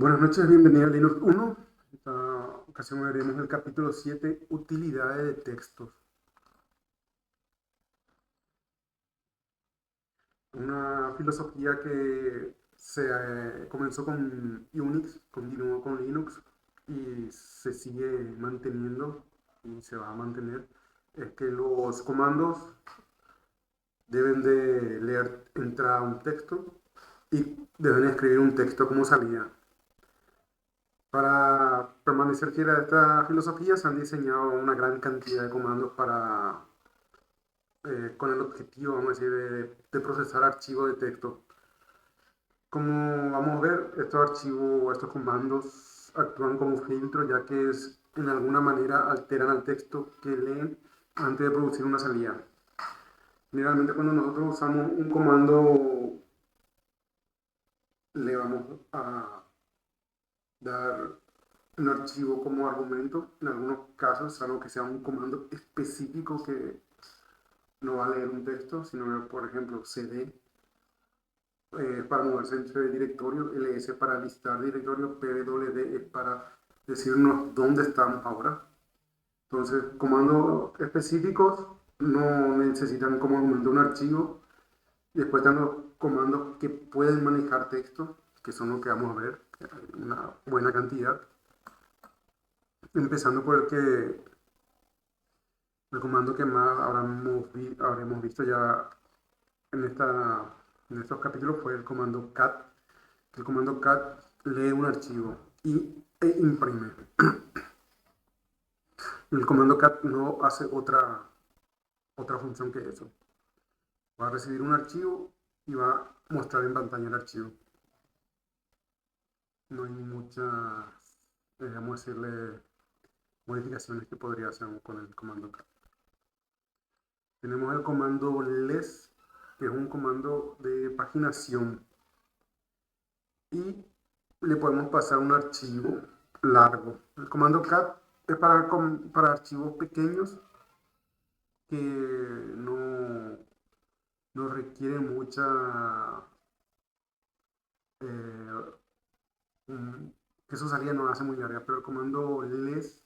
Buenas noches, bienvenido a Linux 1. En esta ocasión veremos el capítulo 7, utilidades de textos. Una filosofía que comenzó con Unix, continuó con Linux y se sigue manteniendo y se va a mantener. Es que los comandos deben de leer entrada a un texto y deben escribir un texto como salida. Para permanecer fiel a esta filosofía se han diseñado una gran cantidad de comandos con el objetivo, vamos a decir, de procesar archivos de texto. Como vamos a ver, estos archivos, estos comandos actúan como filtro, ya que en alguna manera alteran al texto que leen antes de producir una salida. Generalmente cuando nosotros usamos un comando, le vamos a dar un archivo como argumento, en algunos casos, salvo que sea un comando específico que no va a leer un texto, sino, por ejemplo, cd para moverse entre directorio, ls para listar directorio, pwd es para decirnos dónde estamos ahora. Entonces, comandos específicos no necesitan como argumento un archivo. Después están los comandos que pueden manejar texto, que son los que vamos a ver, una buena cantidad. Empezando por el comando que más habremos visto ya en, en estos capítulos fue el comando cat. El comando cat lee un archivo e imprime. El comando cat no hace otra función que eso. Va a recibir un archivo y va a mostrar en pantalla el archivo. No hay muchas, vamos a decirle, modificaciones que podría hacer con el comando cat. Tenemos el comando less, que es un comando de paginación. Y le podemos pasar un archivo largo. El comando cat es para archivos pequeños que no, no requieren eh, que su salida no hace muy larga, pero el comando less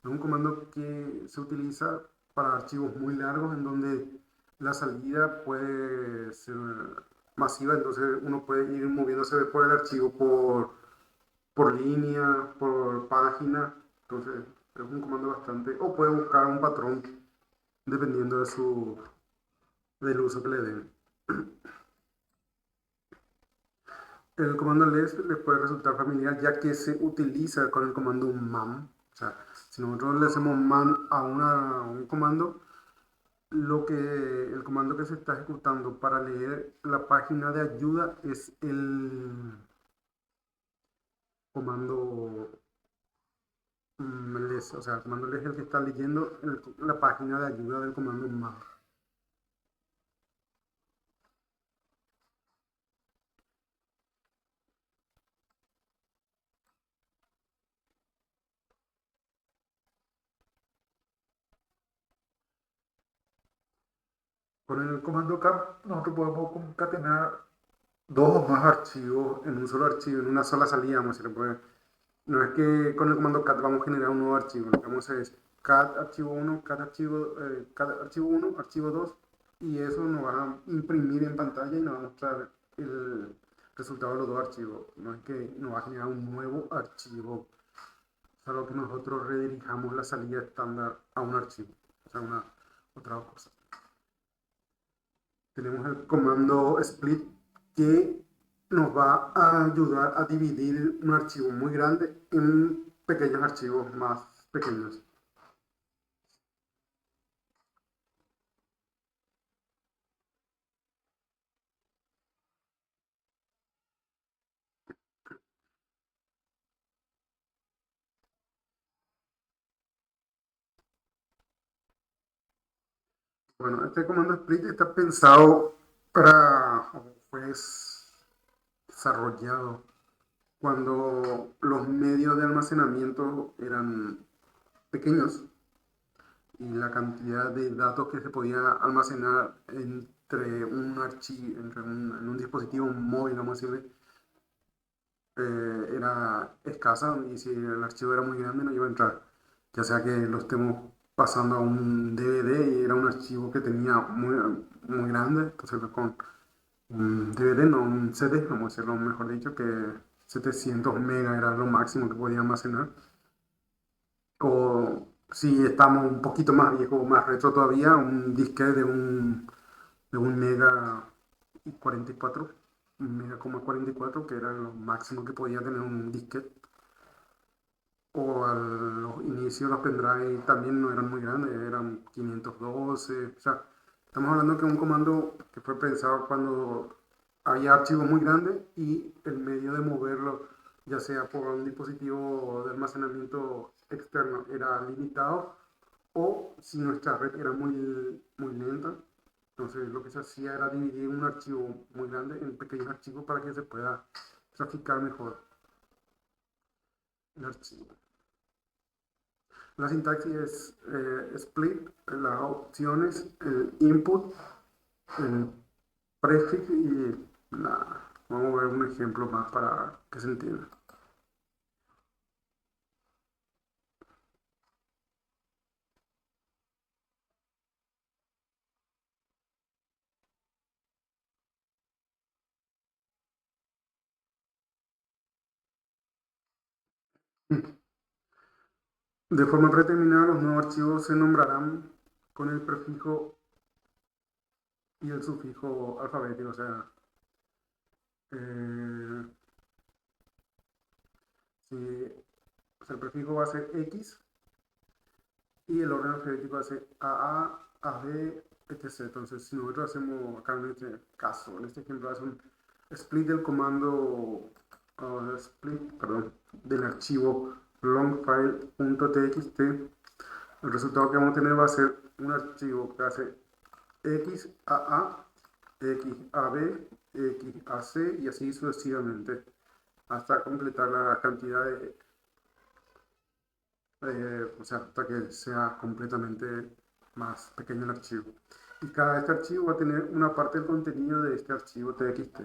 es un comando que se utiliza para archivos muy largos en donde la salida puede ser masiva, entonces uno puede ir moviéndose por el archivo por línea, por página, entonces es un comando bastante, o puede buscar un patrón dependiendo del uso que le den. El comando less les puede resultar familiar ya que se utiliza con el comando man. O sea, si nosotros le hacemos man a un comando, el comando que se está ejecutando para leer la página de ayuda es el comando less. O sea, el comando less es el que está leyendo la página de ayuda del comando man. Con el comando cap nosotros podemos concatenar dos o más archivos en un solo archivo, en una sola salida, vamos a decirle, pues, no es que con el comando cat vamos a generar un nuevo archivo, lo que vamos a hacer es cat archivo 1, cat archivo 1, archivo 2, y eso nos va a imprimir en pantalla y nos va a mostrar el resultado de los dos archivos. No es que nos va a generar un nuevo archivo, solo que nosotros redirijamos la salida estándar a un archivo, o sea, una otra cosa. Tenemos el comando split que nos va a ayudar a dividir un archivo muy grande en pequeños archivos más pequeños. Bueno, este comando split está pensado pues, desarrollado cuando los medios de almacenamiento eran pequeños y la cantidad de datos que se podía almacenar entre un archivo, en un dispositivo móvil, vamos a decirle, era escasa y si el archivo era muy grande no iba a entrar. Ya sea que lo estemos pasando a un DVD y era un archivo que tenía muy grande, entonces con un DVD, no un CD, vamos a decirlo mejor dicho, que 700 megas era lo máximo que podía almacenar. O si estamos un poquito más viejo o más retro todavía, un disquete de un mega y 44, un mega coma 44, que era lo máximo que podía tener un disquete. O a los inicios los pendrive también no eran muy grandes, eran 512. O sea, estamos hablando que un comando que fue pensado cuando había archivos muy grandes y el medio de moverlo, ya sea por un dispositivo de almacenamiento externo, era limitado o si nuestra red era muy lenta. Entonces lo que se hacía era dividir un archivo muy grande en pequeños archivos para que se pueda traficar mejor el archivo. La sintaxis es split, las opciones, el input, el prefix y la... Vamos a ver un ejemplo más para que se entienda. De forma predeterminada, los nuevos archivos se nombrarán con el prefijo y el sufijo alfabético. O sea, eh, si, o sea, el prefijo va a ser X y el orden alfabético va a ser AB, etc. Entonces, si nosotros hacemos acá en este caso, en este ejemplo, hace un split del comando, split, perdón, del archivo longfile.txt, el resultado que vamos a tener va a ser un archivo que hace XAA, XAB, XAC y así sucesivamente hasta completar la cantidad de o sea, hasta que sea completamente más pequeño el archivo. Y cada este archivo va a tener una parte del contenido de este archivo TXT.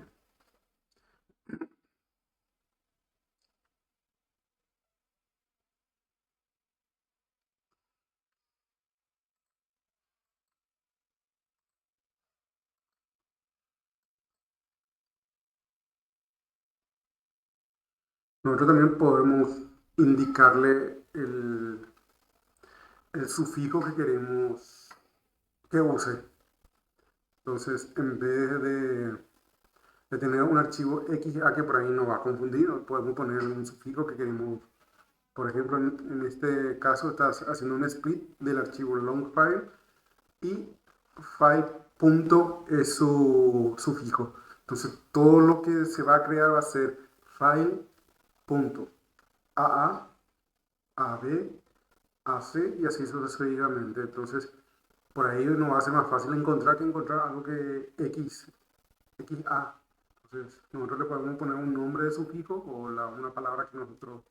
Nosotros también podemos indicarle el sufijo que queremos que use. Entonces, en vez de tener un archivo XA que por ahí nos va a confundir, podemos poner un sufijo que queremos. Por ejemplo, en este caso estás haciendo un split del archivo long file y file punto es su sufijo. Entonces, todo lo que se va a crear va a ser file punto AA, AB, AC y así sucesivamente. Entonces, por ahí nos va a ser más fácil encontrar que encontrar algo que XA. Entonces, nosotros le podemos poner un nombre de sufijo o una palabra que nosotros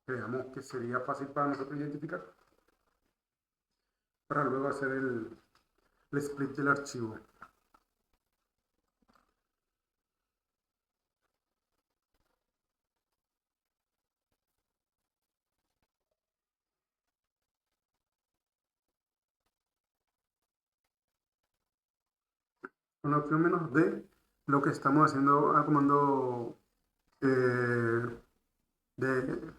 creamos que sería fácil para nosotros identificar para luego hacer el split del archivo. Con la opción menos D, lo que estamos haciendo al comando eh, de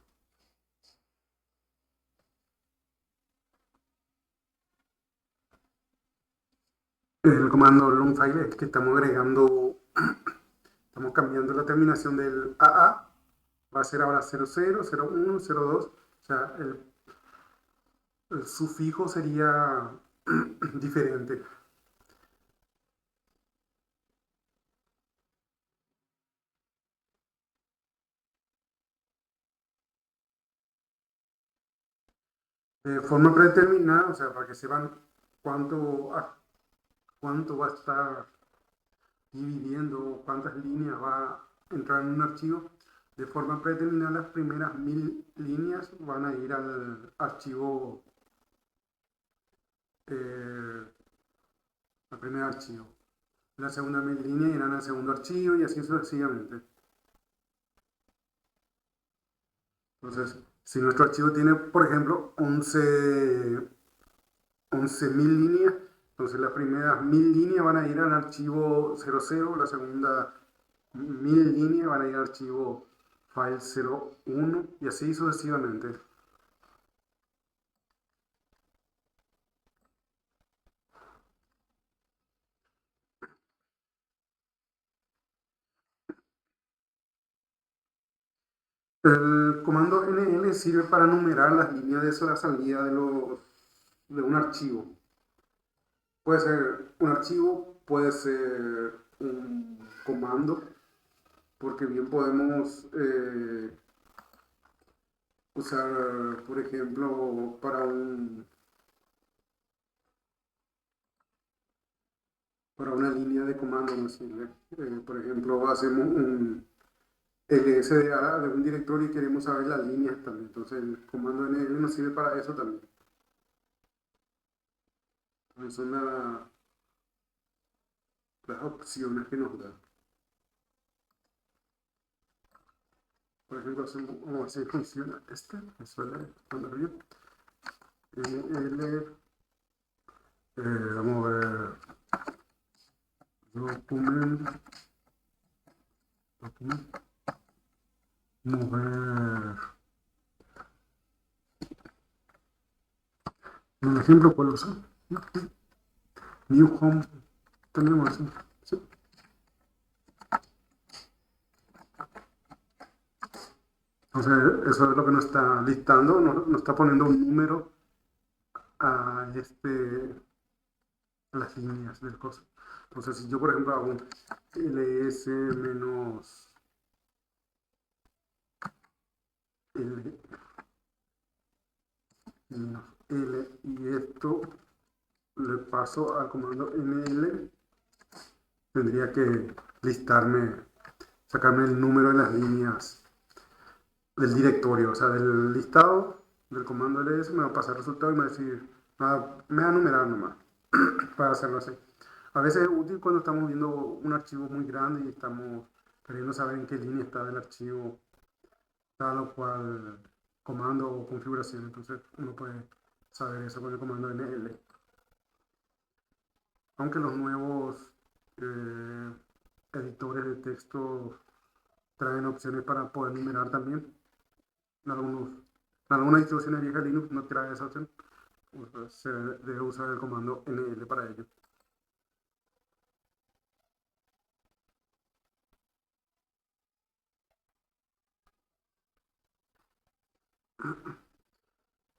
el comando longfile es que estamos agregando, estamos cambiando la terminación del AA, va a ser ahora 00, 01, 02, o sea, el sufijo sería diferente. De forma predeterminada, o sea, para que sepan cuánto, cuánto va a estar dividiendo, cuántas líneas va a entrar en un archivo, de forma predeterminada las primeras 1000 líneas van a ir al archivo, eh, al primer archivo. La segunda 1000 líneas irán al segundo archivo y así sucesivamente. Entonces, si nuestro archivo tiene, por ejemplo, 11.000 líneas, entonces las primeras 1.000 líneas van a ir al archivo 00, la segunda 1.000 líneas van a ir al archivo file 01 y así sucesivamente. El comando NL sirve para numerar las líneas de la salida de un archivo. Puede ser un archivo, puede ser un comando, porque bien podemos usar, por ejemplo, para una línea de comando, ¿no sirve? Por ejemplo, hacemos un LSDA de un directorio y queremos saber las líneas también. Entonces el comando NL nos sirve para eso también. Entonces son las opciones que nos da. Por ejemplo, vamos a ver si funciona este. Me suele andar bien. NL, vamos a ver. Document, mover. Un ejemplo, ¿cuál usar? New Home. Tenemos, ¿sí? Entonces, eso es lo que nos está listando, nos está poniendo un número a, a las líneas del coso. Entonces, si yo, por ejemplo, hago un ls menos l menos l y esto le paso al comando nl, tendría que listarme, sacarme el número de las líneas del directorio, o sea, del listado del comando ls me va a pasar el resultado y me va a decir, me va a numerar nomás para hacerlo así. A veces es útil cuando estamos viendo un archivo muy grande y estamos queriendo saber en qué línea está el archivo, tal o cual comando o configuración. Entonces uno puede saber eso con el comando NL. Aunque los nuevos editores de texto traen opciones para poder numerar también. En, en algunas distribuciones viejas Linux no trae esa opción. Pues, se debe usar el comando NL para ello.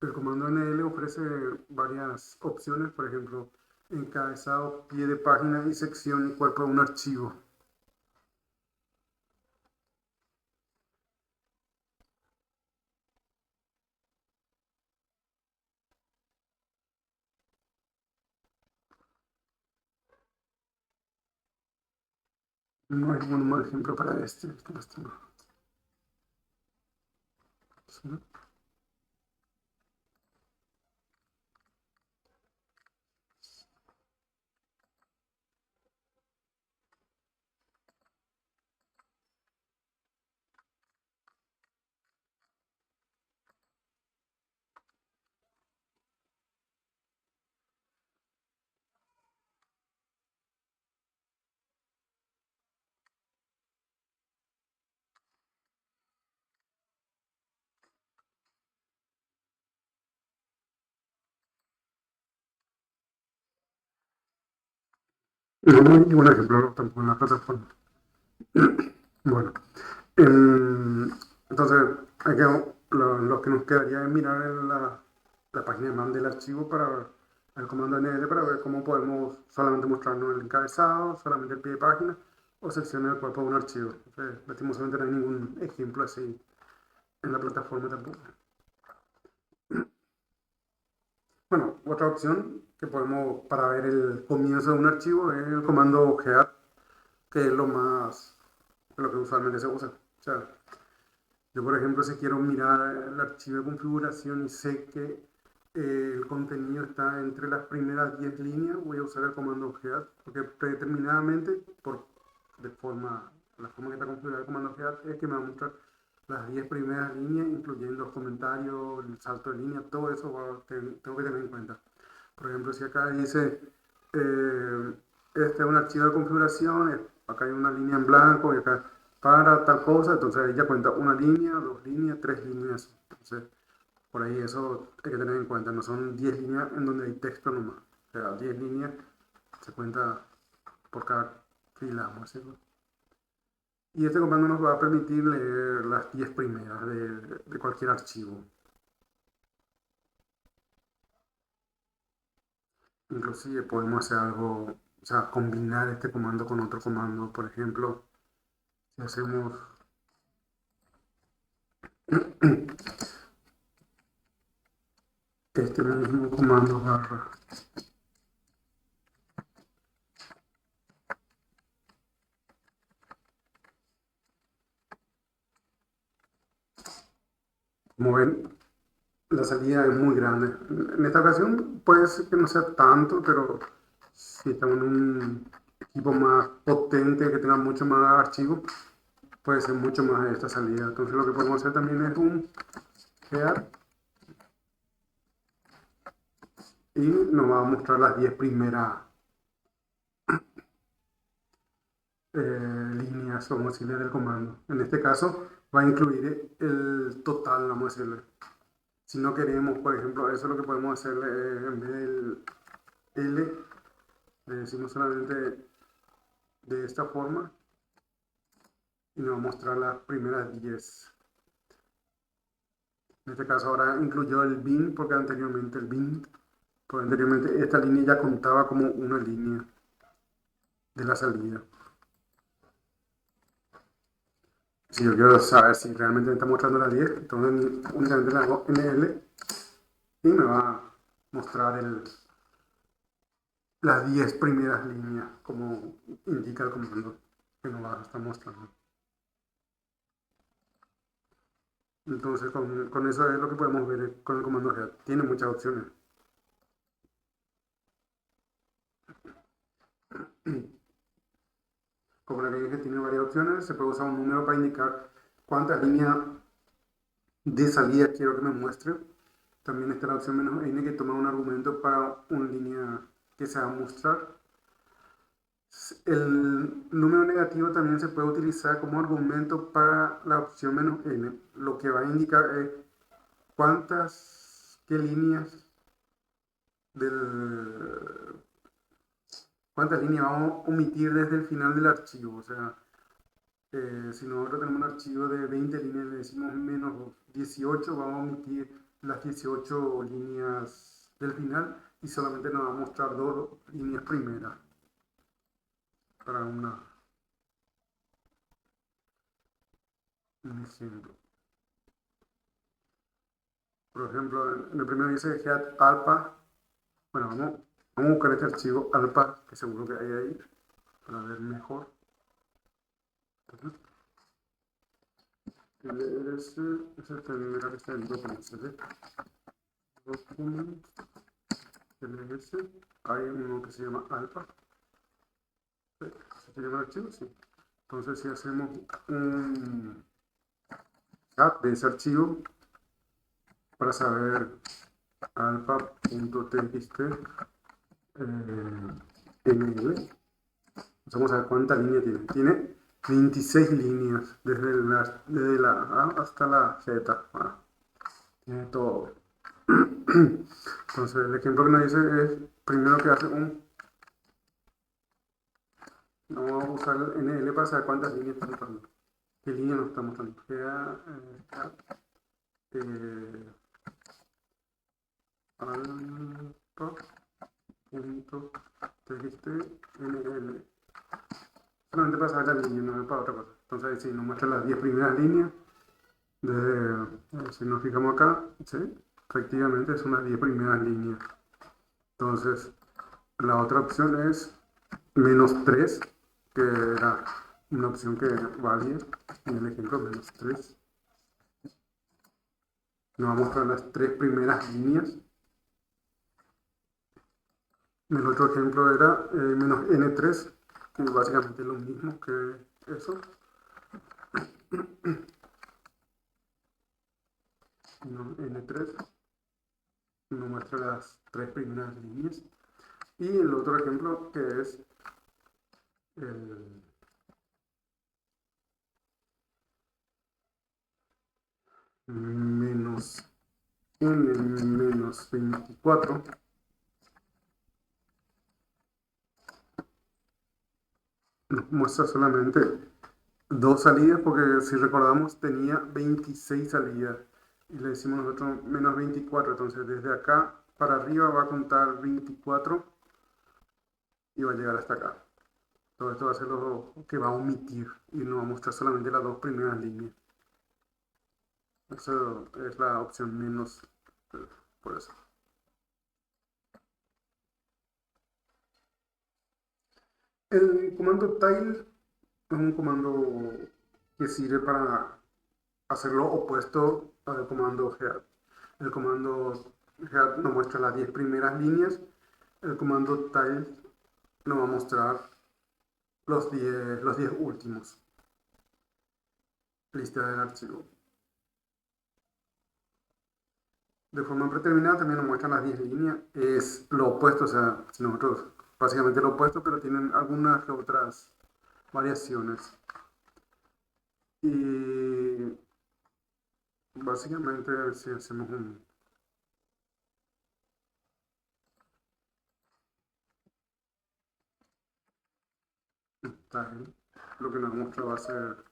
El comando NL ofrece varias opciones, por ejemplo, encabezado, pie de página y sección y cuerpo de un archivo. No hay ningún mal ejemplo para este lástima. ¿Sí? No hay ningún ejemplo tampoco en la plataforma. Bueno, entonces, lo que nos quedaría es mirar en la página de man del archivo para ver el comando NL para ver cómo podemos solamente mostrarnos el encabezado, solamente el pie de página o secciones del cuerpo de un archivo. Entonces, lastimosamente no hay ningún ejemplo así en la plataforma tampoco. Bueno, otra opción que podemos para ver el comienzo de un archivo es el comando head, que es lo que usualmente se usa. O sea, yo, por ejemplo, si quiero mirar el archivo de configuración y sé que el contenido está entre las primeras 10 líneas, voy a usar el comando head, porque predeterminadamente, la forma que está configurado el comando head es que me va a mostrar las 10 primeras líneas, incluyendo los comentarios, el salto de línea, todo eso tengo que tener en cuenta. Por ejemplo, si acá dice, este es un archivo de configuración, acá hay una línea en blanco y acá para tal cosa, entonces ahí ya cuenta una línea, dos líneas, tres líneas. Entonces, por ahí eso hay que tener en cuenta, no son 10 líneas en donde hay texto nomás. O sea, 10 líneas se cuenta por cada fila, vamos a decirlo. Y este comando nos va a permitir leer las 10 primeras de cualquier archivo. Inclusive podemos hacer algo, o sea, combinar este comando con otro comando. Por ejemplo, si hacemos este mismo comando barra como ven, la salida es muy grande. En esta ocasión puede ser que no sea tanto, pero si estamos en un equipo más potente, que tenga mucho más archivos, puede ser mucho más de esta salida. Entonces lo que podemos hacer también es un head y nos va a mostrar las 10 primeras líneas, vamos a decirle, del comando. En este caso va a incluir el total, vamos a decirle. Si no queremos, por ejemplo, eso es lo que podemos hacerle en vez del L, le decimos solamente de esta forma y nos va a mostrar las primeras 10. En este caso ahora incluyó el bin porque anteriormente esta línea ya contaba como una línea de la salida. Si yo quiero saber si realmente me está mostrando las 10, entonces únicamente le hago NL y me va a mostrar las 10 primeras líneas como indica el comando que nos va a estar mostrando. Entonces con eso es lo que podemos ver con el comando head. Tiene muchas opciones. Como la que dije, tiene varias opciones. Se puede usar un número para indicar cuántas líneas de salida quiero que me muestre. También está la opción "-n", que toma un argumento para una línea que se va a mostrar. El número negativo también se puede utilizar como argumento para la opción "-n". Lo que va a indicar es qué líneas cuántas líneas vamos a omitir desde el final del archivo. O sea, si nosotros tenemos un archivo de 20 líneas, le decimos menos 18, vamos a omitir las 18 líneas del final y solamente nos va a mostrar dos líneas primeras para un ejemplo. Por ejemplo, en el primero dice head alpha. Bueno, vamos a buscar este archivo alpha, que seguro que hay ahí, para ver mejor. LS es el primero que está en document. Document LS. Hay uno que se llama alpha. ¿Se llama el archivo? Sí. Entonces, si hacemos un cat de ese archivo para saber alpha.txt ml, vamos a ver cuántas líneas tiene. Tiene 26 líneas desde la A hasta la Z. Tiene todo. Entonces, el ejemplo que nos dice es primero que hace no vamos a usar el NL para saber cuántas líneas está mostrando. ¿Qué línea nos está mostrando? Alpha.txt NL. Solamente para saber la línea, no es para otra cosa. Entonces, si nos muestra las 10 primeras líneas, si nos fijamos acá, ¿sí? Efectivamente son las 10 primeras líneas. Entonces, la otra opción es -3, que era una opción que valía en el ejemplo -3. Nos va a mostrar las 3 primeras líneas. El otro ejemplo era -n3, que básicamente es lo mismo que eso. N3 nos muestra las tres primeras líneas. Y el otro ejemplo que es el menos n menos 24 nos muestra solamente dos salidas, porque si recordamos tenía 26 salidas y le decimos nosotros menos 24, entonces desde acá para arriba va a contar 24 y va a llegar hasta acá. Todo esto va a ser lo que va a omitir y nos va a mostrar solamente las dos primeras líneas. Esa es la opción menos, por eso. El comando tile es un comando que sirve para hacer lo opuesto al comando head. El comando head nos muestra las 10 primeras líneas. El comando tile nos va a mostrar los 10 últimos. Lista del archivo. De forma predeterminada también nos muestran las 10 líneas. Es lo opuesto, o sea, nosotros básicamente lo opuesto, pero tienen algunas otras variaciones. Y básicamente si hacemos un tile, lo que nos muestra va a ser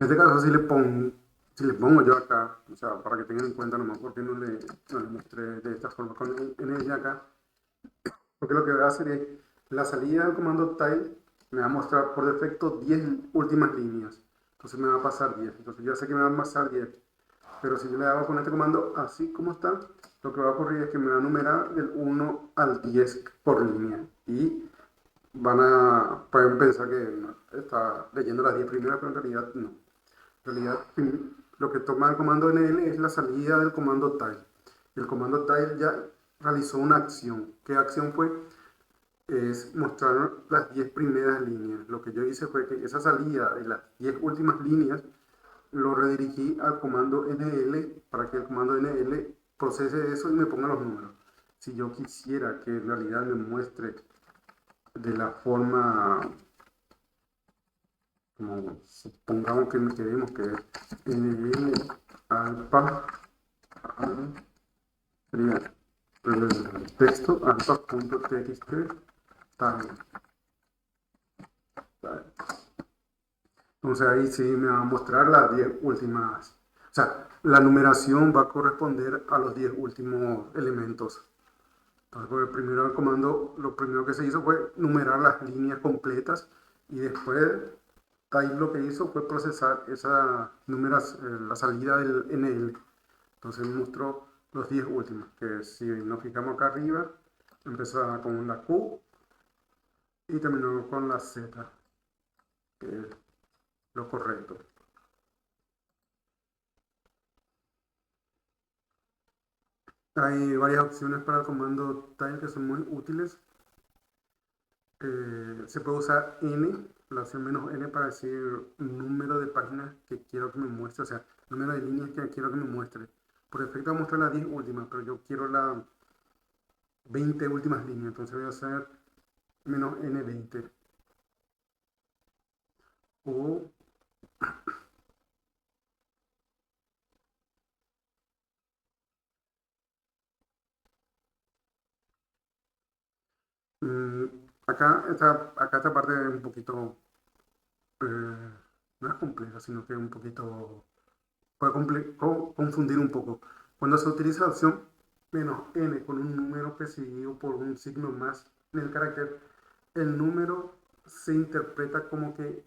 en este caso, si le pongo yo acá, o sea, para que tengan en cuenta nomás, porque no le mostré de esta forma con el de acá, porque lo que voy a hacer es, la salida del comando tile me va a mostrar por defecto 10 últimas líneas, entonces me va a pasar 10, entonces ya sé que me va a pasar 10, pero si yo le hago con este comando así como está, lo que va a ocurrir es que me va a numerar del 1 al 10 por línea, y pueden pensar que no, está leyendo las 10 primeras, pero en realidad no. En realidad, lo que toma el comando NL es la salida del comando tile. El comando tile ya realizó una acción. ¿Qué acción fue? Es mostrar las 10 primeras líneas. Lo que yo hice fue que esa salida de las 10 últimas líneas lo redirigí al comando NL para que el comando NL procese eso y me ponga los números. Si yo quisiera que en realidad me muestre de la forma, como supongamos que queremos que NL alfa sería el texto alfa.txt tal. Entonces ahí sí me va a mostrar las 10 últimas. O sea, la numeración va a corresponder a los 10 últimos elementos. Entonces, pues, primero el comando, lo primero que se hizo fue numerar las líneas completas y después ahí lo que hizo fue procesar esa la salida del NL. Entonces me mostró los 10 últimos, que si nos fijamos acá arriba, empezaba con la Q y terminó con la Z, que es lo correcto. Hay varias opciones para el comando time que son muy útiles. Se puede usar N, la opción menos N para decir número de páginas que quiero que me muestre, o sea, número de líneas que quiero que me muestre. Por defecto va a mostrar las 10 últimas, pero yo quiero las 20 últimas líneas, entonces voy a hacer menos N20. O mm, acá esta parte es un poquito, no es compleja, sino que es un poquito, puede confundir un poco. Cuando se utiliza la opción menos n con un número presidido por un signo más en el carácter, el número se interpreta como que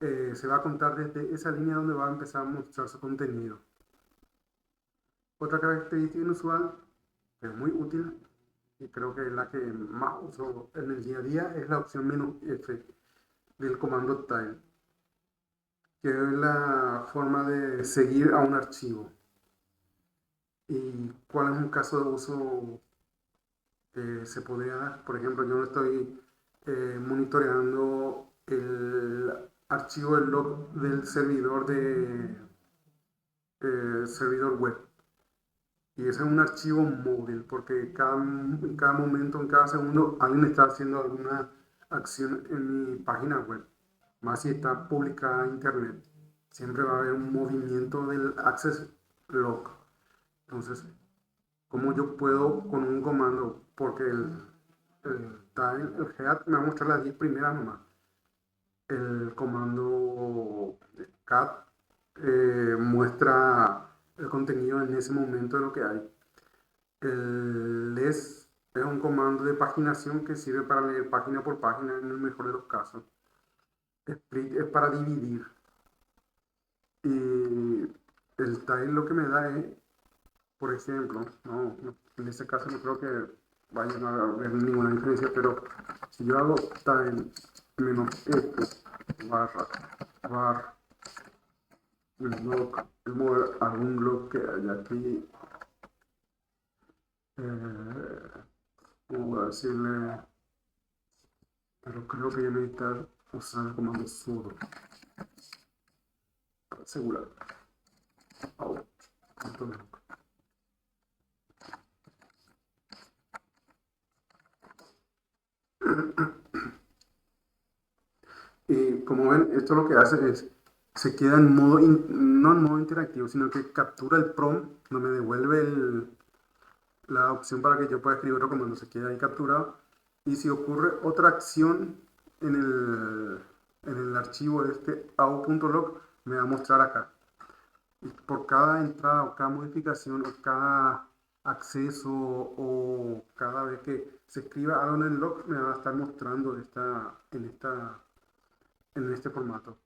se va a contar desde esa línea donde va a empezar a mostrar su contenido. Otra característica inusual que es muy útil y creo que la que más uso en el día a día es la opción "-f" del comando tile, que es la forma de seguir a un archivo. ¿Y cuál es un caso de uso que se podría dar? Por ejemplo, yo estoy monitoreando el archivo del log del servidor servidor web. Y ese es un archivo móvil, porque en cada momento, en cada segundo, alguien está haciendo alguna acción en mi página web. Más si está publicada en internet. Siempre va a haber un movimiento del access log. Entonces, ¿cómo yo puedo con un comando? Porque el head me va a mostrar las 10 primeras nomás. El comando cat muestra el contenido en ese momento de lo que hay. El less es un comando de paginación que sirve para leer página por página en el mejor de los casos. Split es para dividir. Y el tile lo que me da es, por ejemplo, en este caso no creo que vayan a ver ninguna diferencia, pero si yo hago tile -f barra var algún log que haya aquí, voy a decirle, pero creo que voy a necesitar usar el comando sudo para asegurar. Out. Y como ven, esto lo que hace es, se queda en modo, no en modo interactivo, sino que captura el prompt, no me devuelve la opción para que yo pueda escribir otro comando, se queda ahí capturado. Y si ocurre otra acción en el archivo este au.log, me va a mostrar acá. Y por cada entrada o cada modificación o cada acceso o cada vez que se escriba algo en el log, me va a estar mostrando en este formato.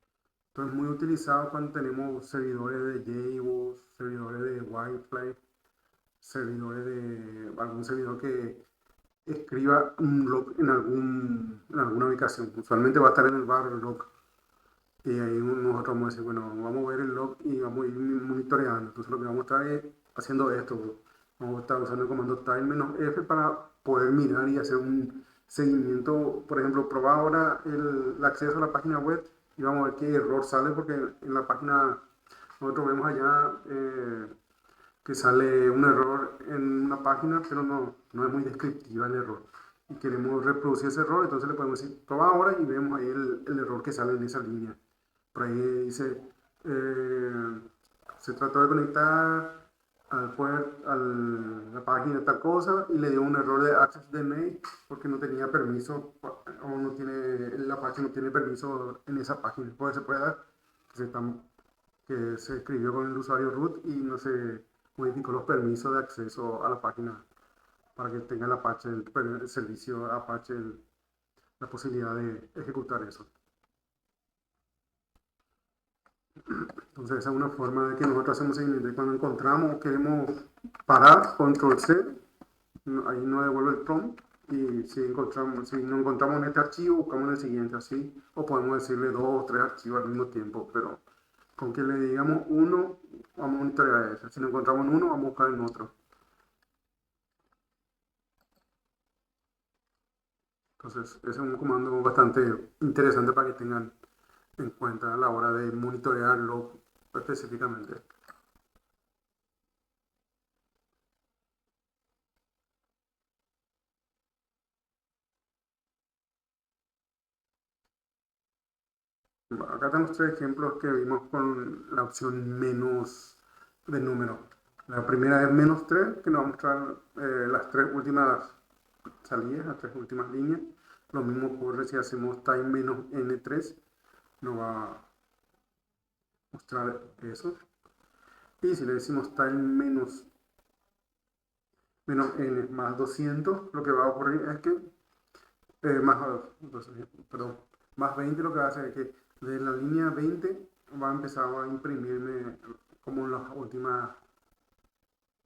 Entonces, muy utilizado cuando tenemos servidores de JBoss, servidores de Wi-Fi, servidores de algún servidor que escriba un log en alguna ubicación. Usualmente va a estar en el bar log. Y ahí nosotros vamos a decir, bueno, vamos a ver el log y vamos a ir monitoreando. Entonces, lo que vamos a estar es haciendo esto. Vamos a estar usando el comando tile-f para poder mirar y hacer un seguimiento. Por ejemplo, probar ahora el acceso a la página web y vamos a ver qué error sale, porque en la página nosotros vemos allá que sale un error en una página, pero no es muy descriptiva el error. Y queremos reproducir ese error, entonces le podemos decir, probar ahora y vemos ahí el error que sale en esa línea. Por ahí dice, se trató de conectar a la página de tal cosa y le dio un error de access DNI porque no tenía permiso o no tiene, el Apache no tiene permiso en esa página. Pues se puede dar que se escribió con el usuario root y no se modificó los permisos de acceso a la página para que tenga el Apache, el servicio Apache, la posibilidad de ejecutar eso. Entonces esa es una forma de que nosotros hacemos seguimiento. Y cuando encontramos o queremos parar, control C, ahí nos devuelve el prompt. Y si no encontramos en este archivo, buscamos en el siguiente así. O podemos decirle 2 o 3 archivos al mismo tiempo. Pero con que le digamos uno, vamos a monitorear ese. Si no encontramos en uno, vamos a buscar en otro. Entonces ese es un comando bastante interesante para que tengan en cuenta a la hora de monitorearlo específicamente. Acá tenemos 3 ejemplos que vimos con la opción menos de número. La primera es -3, que nos va a mostrar las 3 últimas salidas, las 3 últimas líneas. Lo mismo ocurre si hacemos time-n3, nos va a mostrar eso. Y si le decimos time -n más 200, lo que va a ocurrir es que más, perdón, más 20, lo que va a hacer es que de la línea 20 va a empezar a imprimirme como las últimas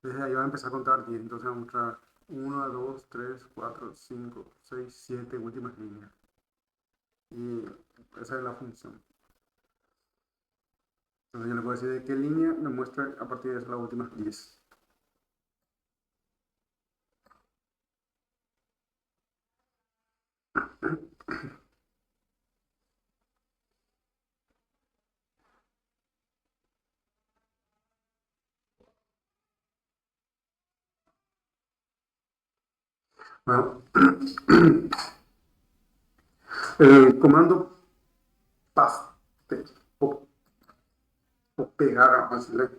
Desde ahí va a empezar a contar 10. Entonces vamos a mostrar 1, 2, 3, 4, 5, 6, 7 últimas líneas. Y esa es la función. Entonces yo le puedo decir de qué línea me muestra a partir de las últimas 10. Bueno, el comando paste o pegar, vamos a decirle,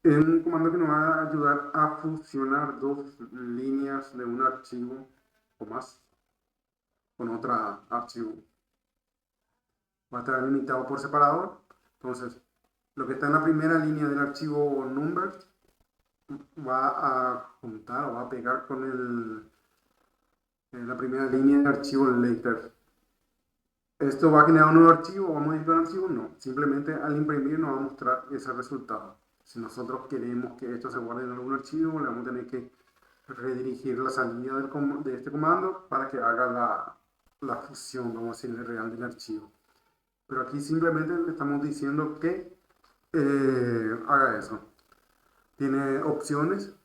es un comando que nos va a ayudar a fusionar dos líneas de un archivo o más con otro archivo. Va a estar limitado por separador. Entonces, lo que está en la primera línea del archivo number va a juntar o va a pegar con la primera línea del archivo later. ¿Esto va a generar un nuevo archivo o va a modificar un archivo? No. Simplemente al imprimir nos va a mostrar ese resultado. Si nosotros queremos que esto se guarde en algún archivo, le vamos a tener que redirigir la salida de este comando para que haga la fusión, vamos a decirle, real del archivo. Pero aquí simplemente le estamos diciendo que haga eso. Tiene opciones.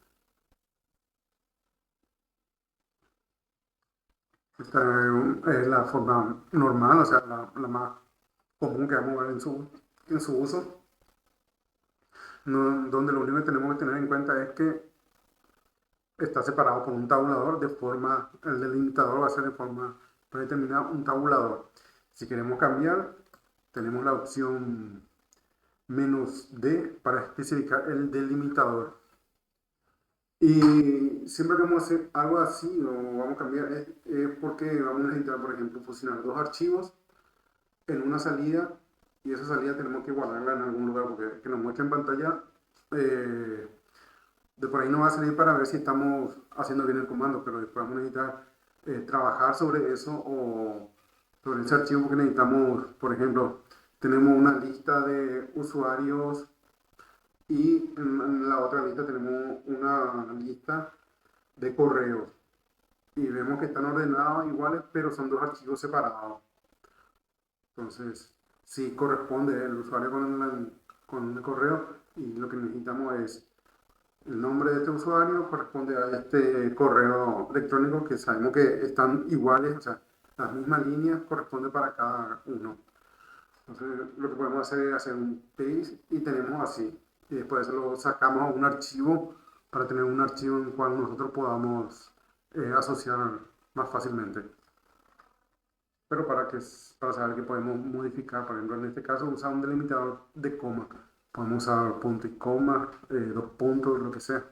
Esta es la forma normal, o sea, la más común que vamos a ver en su uso. Donde lo único que tenemos que tener en cuenta es que está separado por un tabulador de forma, el delimitador va a ser de forma predeterminada un tabulador. Si queremos cambiar, tenemos la opción "-d" para especificar el delimitador. Y siempre que vamos a hacer algo así o vamos a cambiar es porque vamos a necesitar, por ejemplo, fusionar dos archivos en una salida y esa salida tenemos que guardarla en algún lugar porque que nos muestre en pantalla. De por ahí no va a salir para ver si estamos haciendo bien el comando, pero después vamos a necesitar trabajar sobre eso o sobre ese archivo porque necesitamos, por ejemplo, tenemos una lista de usuarios y en la otra lista tenemos una lista de correos y vemos que están ordenados iguales, pero son dos archivos separados. Entonces, sí corresponde el usuario con el correo y lo que necesitamos es el nombre de este usuario corresponde a este correo electrónico que sabemos que están iguales, o sea, las mismas líneas corresponden para cada uno. Entonces, lo que podemos hacer es hacer un paste y tenemos así. Y después lo sacamos a un archivo para tener un archivo en el cual nosotros podamos asociar más fácilmente. Pero para saber que podemos modificar, por ejemplo, en este caso, usar un delimitador de coma. Podemos usar punto y coma, dos puntos, lo que sea.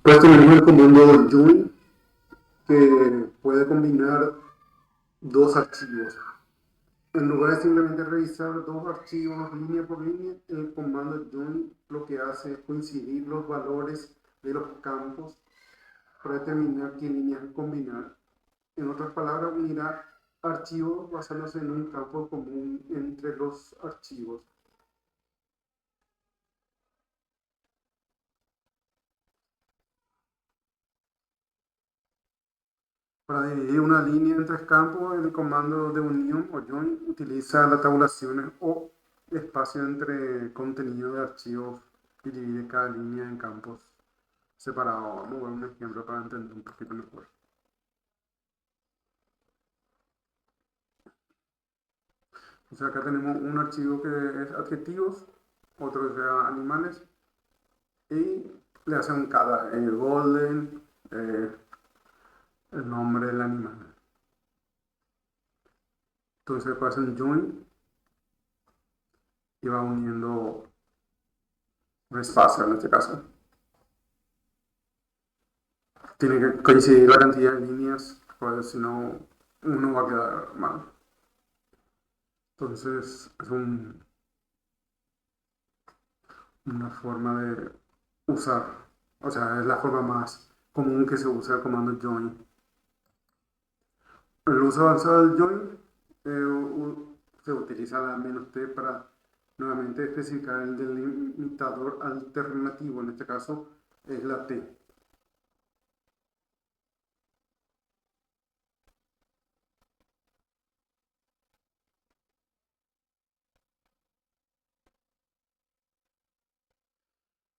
Pues tenemos el comando join que puede combinar dos archivos. En lugar de simplemente revisar dos archivos línea por línea, el comando join lo que hace es coincidir los valores de los campos para determinar qué líneas combinar. En otras palabras, unirá archivos basándose en un campo común entre los archivos. Para dividir una línea en tres campos, el comando de unión o join utiliza las tabulaciones o espacio entre contenido de archivos y divide cada línea en campos separados. Vamos a ver un ejemplo para entender un poquito mejor. O sea, acá tenemos un archivo que es adjetivos, otro que sea animales, y le hacen cada golden, el nombre del animal. Entonces puede hacer un join y va uniendo un espacio en este caso. tiene que coincidir la cantidad de líneas, pues si no, uno va a quedar mal. Entonces, es una forma de usar, o sea, es la forma más común que se usa el comando join. El uso avanzado del join se utiliza la "-t" para nuevamente especificar el delimitador alternativo, en este caso es la t.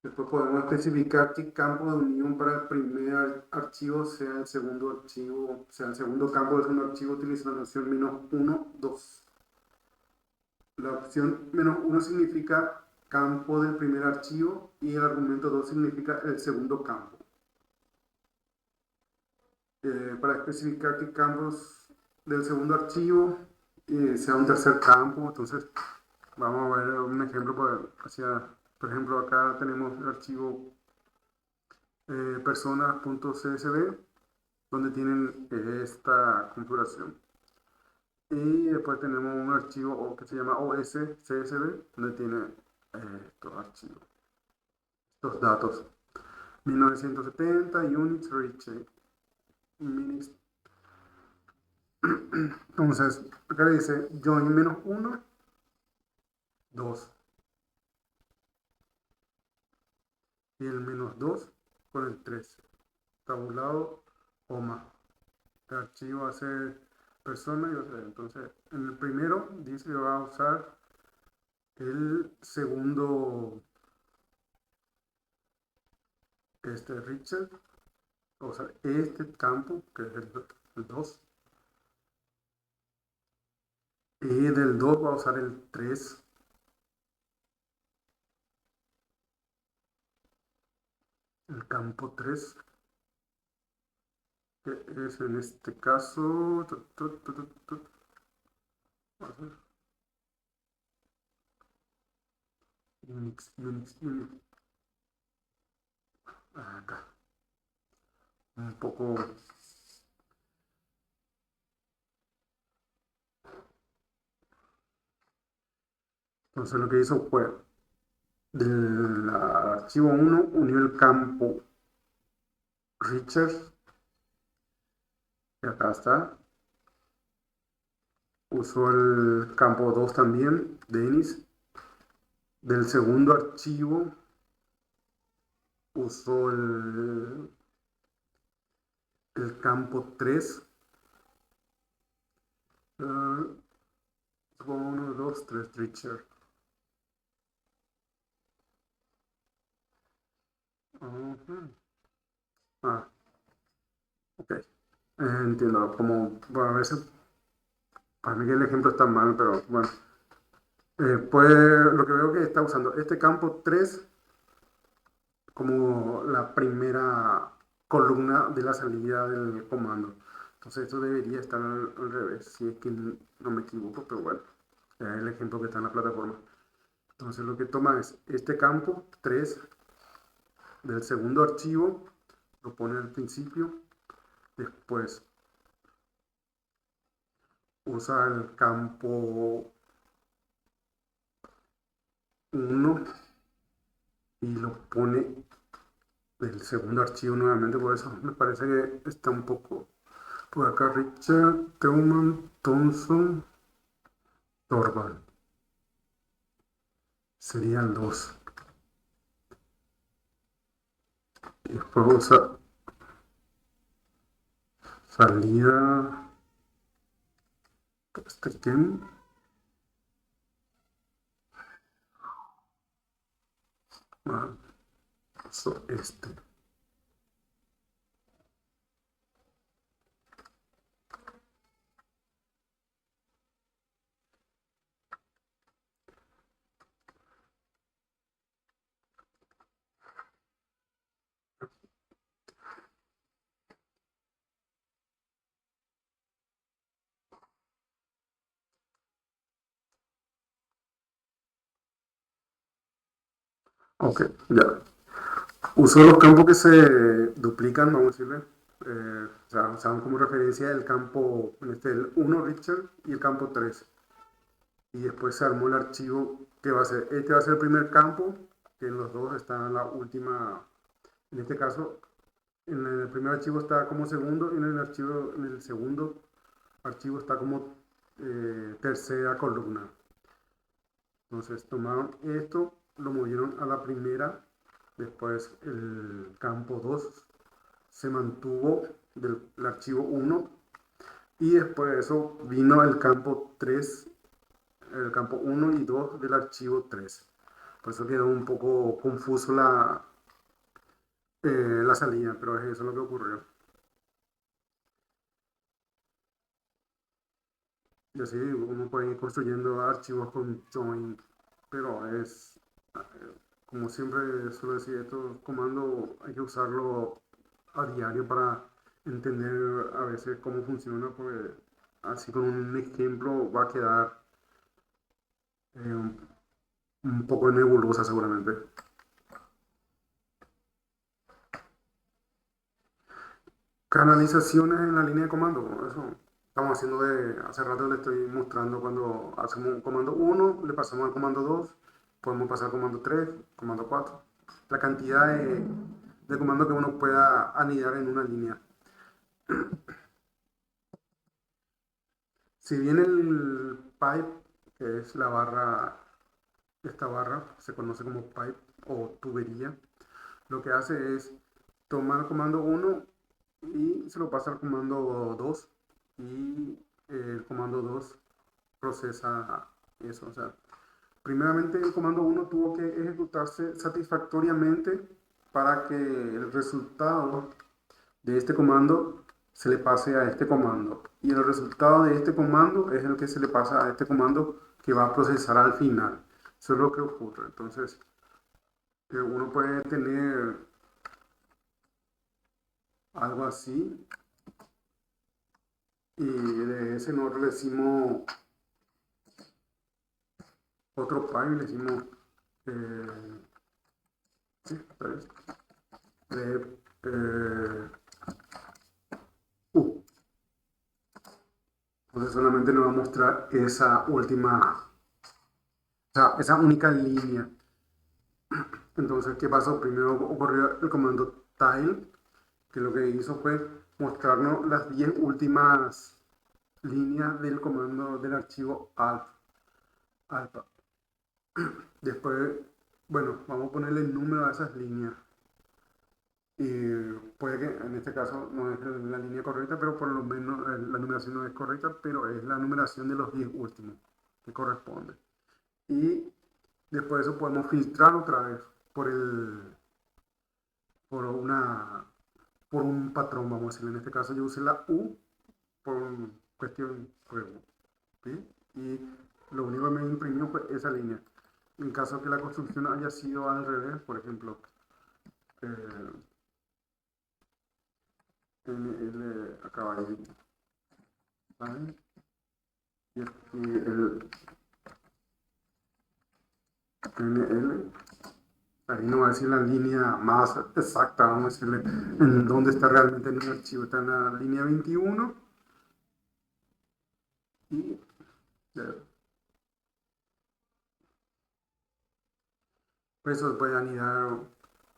Después podemos especificar qué campo de unión para el primer archivo sea el segundo archivo, sea el segundo campo del segundo archivo utilizando la opción -1, 2. La opción -1 significa campo del primer archivo y el argumento 2 significa el segundo campo. Para especificar qué campos del segundo archivo sea un tercer campo, entonces vamos a ver un ejemplo. Por ejemplo, acá tenemos el archivo personas.csv, donde tienen esta configuración. Y después tenemos un archivo que se llama OS.csv, donde tiene estos archivos, estos datos. 1970, Unix, Reach, Minix. Entonces, acá le dice join -1, 2. Y el -2 con el 3. Tabulado, coma. El archivo va a ser persona y va a ser. Entonces, en el primero dice que va a usar el segundo, Richard, va a usar este campo, que es el 2. Y del 2 va a usar el 3. El campo 3, que es en este caso. Vamos a ver, Unix, Unix, Unix. Acá. Un poco. Entonces lo que hizo fue, del archivo 1 unió el campo Richard, y acá está. Usó el campo 2 también, Denis. Del segundo archivo usó el campo 3. 1, 2, 3, Richard. Ah, ok. Entiendo, como bueno, a veces para mí que el ejemplo está mal, pero bueno. Pues lo que veo que está usando este campo 3 como la primera columna de la salida del comando. Entonces esto debería estar al revés, si es que no me equivoco, pero bueno, es el ejemplo que está en la plataforma. Entonces lo que toma es este campo 3 del segundo archivo, lo pone al principio, después usa el campo 1 y lo pone del segundo archivo nuevamente, por eso me parece que está un poco por acá. Richard Teuman Thompson Torvald sería el 2. Y después usa salida, quién, este. Ok, ya. Uso los campos que se duplican, vamos a decirle. O sea, usaban como referencia el campo, el 1 Richter y el campo 3. Y después se armó el archivo que va a ser, este va a ser el primer campo, que en los dos está la última, en este caso, en el primer archivo está como segundo y en el segundo archivo está como tercera columna. Entonces tomaron esto, lo movieron a la primera, después el campo 2 se mantuvo del archivo 1 y después de eso vino el campo 3, el campo 1 y 2 del archivo 3. Por eso quedó un poco confuso la salida, pero es eso lo que ocurrió. Y así uno puede ir construyendo archivos con join, pero es, como siempre suelo decir, estos comandos hay que usarlo a diario para entender a veces cómo funciona, porque así con un ejemplo va a quedar un poco nebulosa seguramente. Canalizaciones en la línea de comando, ¿no? Eso estamos haciendo hace rato le estoy mostrando cuando hacemos un comando 1, le pasamos al comando 2, podemos pasar al comando 3, comando 4. La cantidad de comandos que uno pueda anidar en una línea. Si bien el pipe, que es la barra, esta barra se conoce como pipe o tubería, lo que hace es tomar el comando 1 y se lo pasa al comando 2 y el comando 2 procesa eso. O sea, primeramente el comando 1 tuvo que ejecutarse satisfactoriamente para que el resultado de este comando se le pase a este comando. Y el resultado de este comando es el que se le pasa a este comando que va a procesar al final. Eso es lo que ocurre. Entonces, uno puede tener algo así y de ese nosotros le decimos otro pipe, le decimos sí, de, U. Entonces solamente nos va a mostrar esa última, o sea, esa única línea. Entonces, ¿qué pasó? Primero ocurrió el comando tile, que lo que hizo fue mostrarnos las 10 últimas líneas del comando del archivo alpha. Después, bueno, vamos a ponerle el número a esas líneas. Y puede que en este caso no es la línea correcta, pero por lo menos la numeración no es correcta, pero es la numeración de los 10 últimos que corresponde. Y después de eso podemos filtrar otra vez por por una, por un patrón, vamos a decir. En este caso yo usé la U por cuestión juego, ¿sí? Y lo único que me imprimió fue esa línea. En caso que la construcción haya sido al revés, por ejemplo, eh, NL acaba ahí, ¿vale? Y aquí el NL, ahí nos va a decir la línea más exacta, vamos a decirle en dónde está realmente en el archivo. Está en la línea 21 y pues eso puede anidar.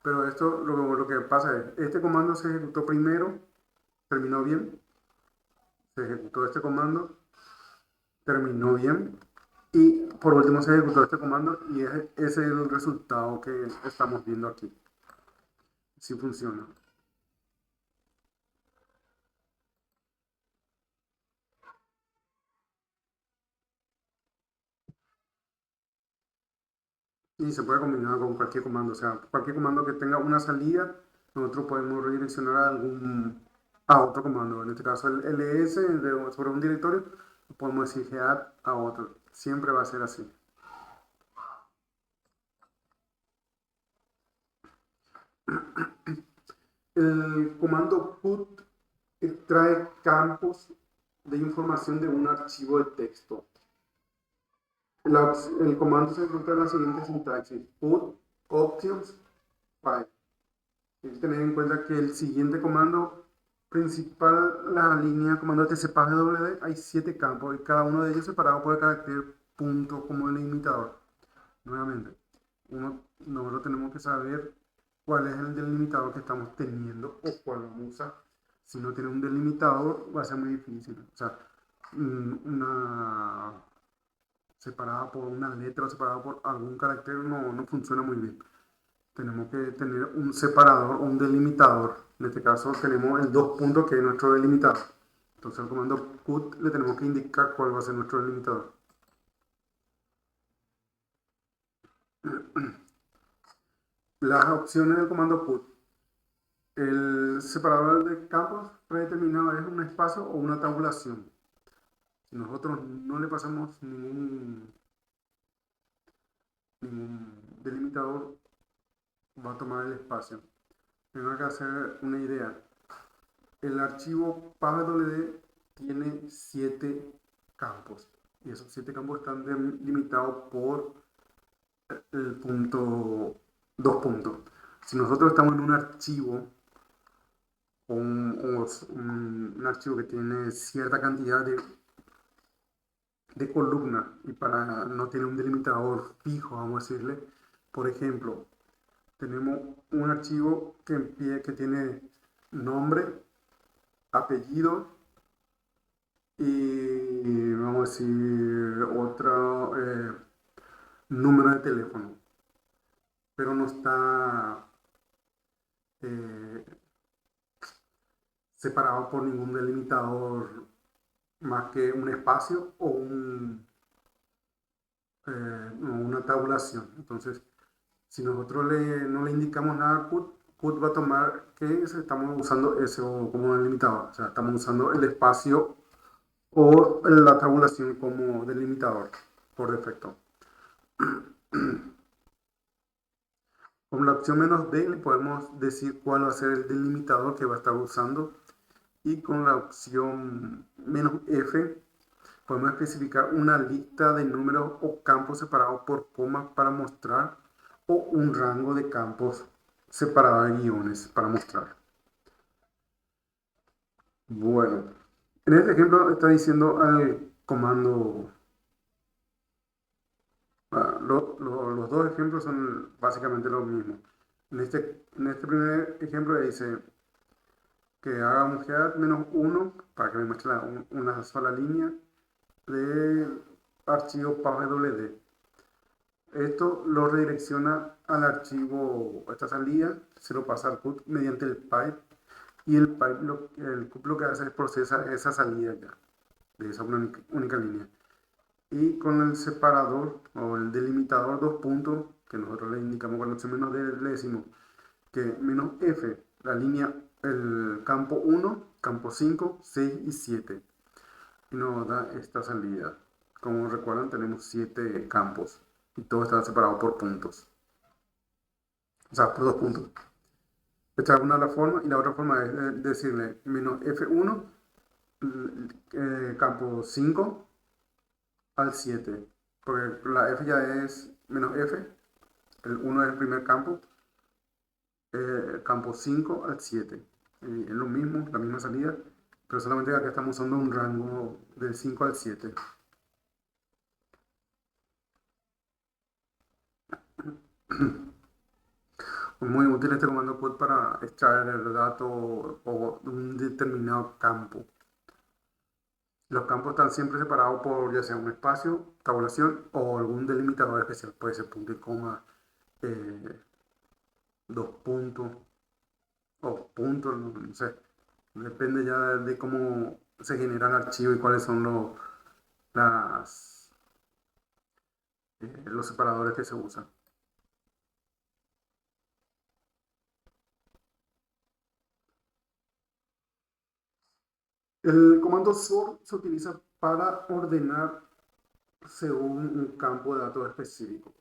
Pero esto lo que pasa es, este comando se ejecutó primero, terminó bien, se ejecutó este comando, terminó bien, y por último se ejecutó este comando y ese es el resultado que estamos viendo aquí. Si funciona. Y se puede combinar con cualquier comando, o sea, cualquier comando que tenga una salida, nosotros podemos redireccionar a otro comando. En este caso el ls sobre un directorio, podemos decir add a otro. Siempre va a ser así. El comando put extrae campos de información de un archivo de texto. El comando se encuentra en la siguiente sintaxis: put options file. Hay que tener en cuenta que el siguiente comando principal, la línea comando tcpagwd, hay 7 campos y cada uno de ellos separado por el carácter punto como delimitador. Nuevamente, nosotros tenemos que saber cuál es el delimitador que estamos teniendo o cuál vamos a usar. Si no tiene un delimitador, va a ser muy difícil. O sea, una separada por una letra o separada por algún carácter no funciona muy bien. Tenemos que tener un separador o un delimitador. En este caso tenemos el dos puntos que es nuestro delimitador. Entonces al comando put le tenemos que indicar cuál va a ser nuestro delimitador. Las opciones del comando put. El separador de campos predeterminado es un espacio o una tabulación. Si nosotros no le pasamos ningún delimitador, va a tomar el espacio. Tengo que hacer una idea. El archivo pagwd tiene 7 campos y esos 7 campos están delimitados por el punto, dos puntos. Si nosotros estamos en un archivo o un archivo que tiene cierta cantidad de columnas y para no tiene un delimitador fijo, vamos a decirle, por ejemplo, tenemos un archivo que tiene nombre, apellido y vamos a decir otro número de teléfono, pero no está eh, separado por ningún delimitador más que un espacio o una tabulación. Entonces, si nosotros no le indicamos nada al CUT, CUT va a tomar que estamos usando eso como un delimitador, o sea, estamos usando el espacio o la tabulación como delimitador por defecto. Con la opción "-d" le podemos decir cuál va a ser el delimitador que va a estar usando y con la opción "-f" podemos especificar una lista de números o campos separados por comas para mostrar o un rango de campos separados de guiones para mostrar. Bueno, en este ejemplo está diciendo al comando, los dos ejemplos son básicamente lo mismo. En este primer ejemplo dice que haga un head -1 para que me muestre una sola línea de archivo pagwd. Esto lo redirecciona al archivo, esta salida, se lo pasa al CUT mediante el pipe y el CUT lo que hace es procesar esa salida ya, de esa única línea. Y con el separador o el delimitador dos puntos, que nosotros le indicamos con la opción "-d", le decimos que "-f", la línea, el campo 1, campo 5, 6 y 7. Y nos da esta salida. Como recuerdan, tenemos 7 campos y todo está separado por puntos. O sea, por dos puntos. Esta es una de las formas y la otra forma es decirle "-f1", campo 5 al 7. Porque la f ya es "-f", el 1 es el primer campo, campo 5 al 7. Es lo mismo, la misma salida, pero solamente que acá estamos usando un rango del 5 al 7. Muy útil este comando put para extraer el dato o un determinado campo. Los campos están siempre separados por ya sea un espacio, tabulación o algún delimitador especial. Puede ser punto y coma, eh, dos puntos o puntos, no sé. Depende ya de cómo se genera el archivo y cuáles son los separadores que se usan. El comando sort se utiliza para ordenar según un campo de datos específico.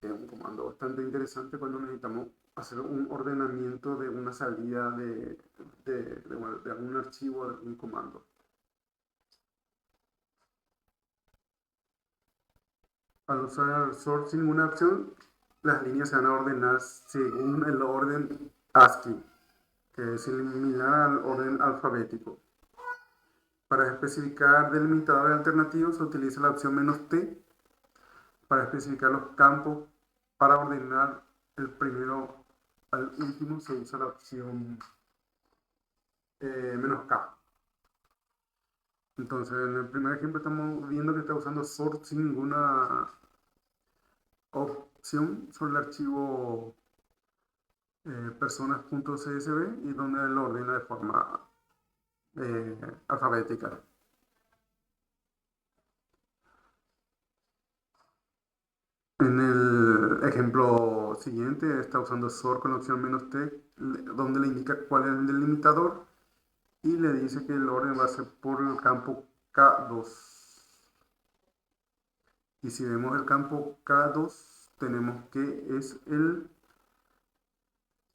Es un comando bastante interesante cuando necesitamos hacer un ordenamiento de una salida de algún archivo, de algún comando. Al usar sort sin ninguna opción, las líneas se van a ordenar según el orden ASCII, que es similar al orden alfabético. Para especificar delimitadores alternativos se utiliza la opción "-t". Para especificar los campos, para ordenar el primero al último se usa la opción "-k". Entonces, en el primer ejemplo estamos viendo que está usando sort sin ninguna opción sobre el archivo personas.csv y donde lo ordena de forma alfabética. En el ejemplo siguiente está usando sort con la opción "-t", donde le indica cuál es el delimitador y le dice que el orden va a ser por el campo K2. Y si vemos el campo K2, tenemos que es el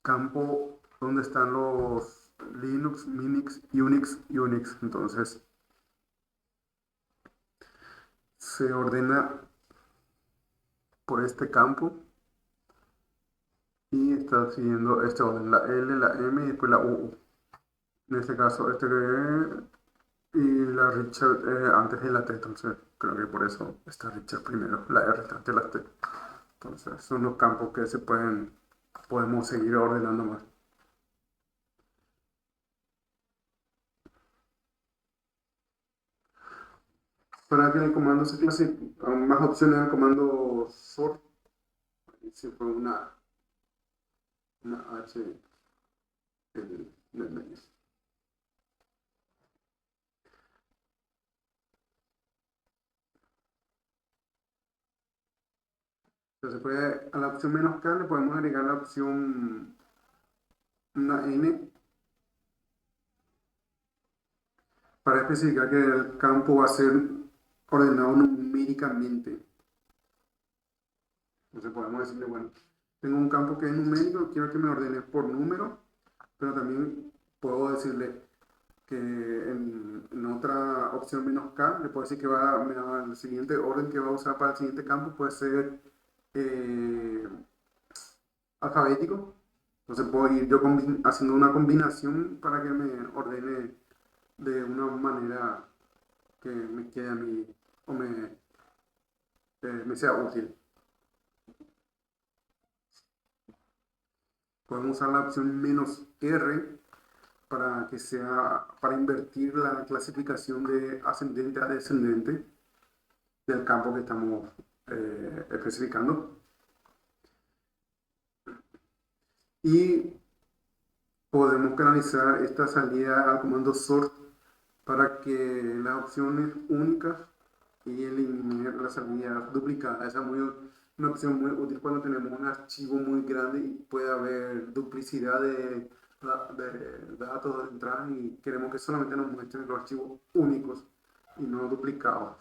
campo donde están los Linux, Minix, Unix. Entonces, se ordena por este campo y está siguiendo este orden, la L, la M y después la U. En este caso, y la Richard antes de la T, entonces creo que por eso está Richard primero, la R antes de la T. Entonces, son los campos que podemos seguir ordenando más. Para que el comando se clase más opciones al comando sort, se fue una H en el medio. Entonces a la opción "-k" le podemos agregar la opción una N para especificar que el campo va a ser ordenado numéricamente. Entonces podemos decirle, bueno, tengo un campo que es numérico, quiero que me ordene por número, pero también puedo decirle que en otra opción "-k, le puedo decir que el siguiente orden que va a usar para el siguiente campo puede ser eh, alfabético. Entonces puedo ir yo haciendo una combinación para que me ordene de una manera que me quede a mí o me sea útil. Podemos usar la opción "-r" para invertir la clasificación de ascendente a descendente del campo que estamos especificando. Y podemos canalizar esta salida al comando sort para que las opciones únicas y eliminar las salidas duplicadas. Esa es una opción muy útil cuando tenemos un archivo muy grande y puede haber duplicidad de datos de entrada y queremos que solamente nos muestren los archivos únicos y no duplicados.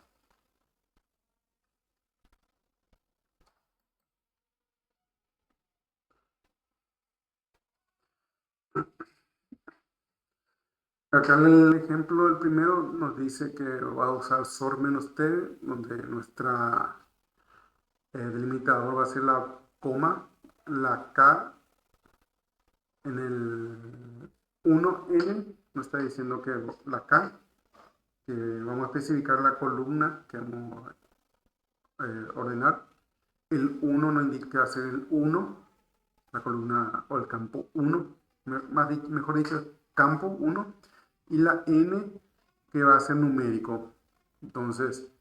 Acá en el ejemplo, el primero nos dice que va a usar sort-t, donde nuestra delimitador va a ser la coma, la K en el 1N, nos está diciendo que la K, que vamos a especificar la columna que vamos a ordenar. El 1 nos indica que va a ser el 1, la columna o el campo 1, mejor dicho, campo 1, y la N que va a ser numérico. Entonces,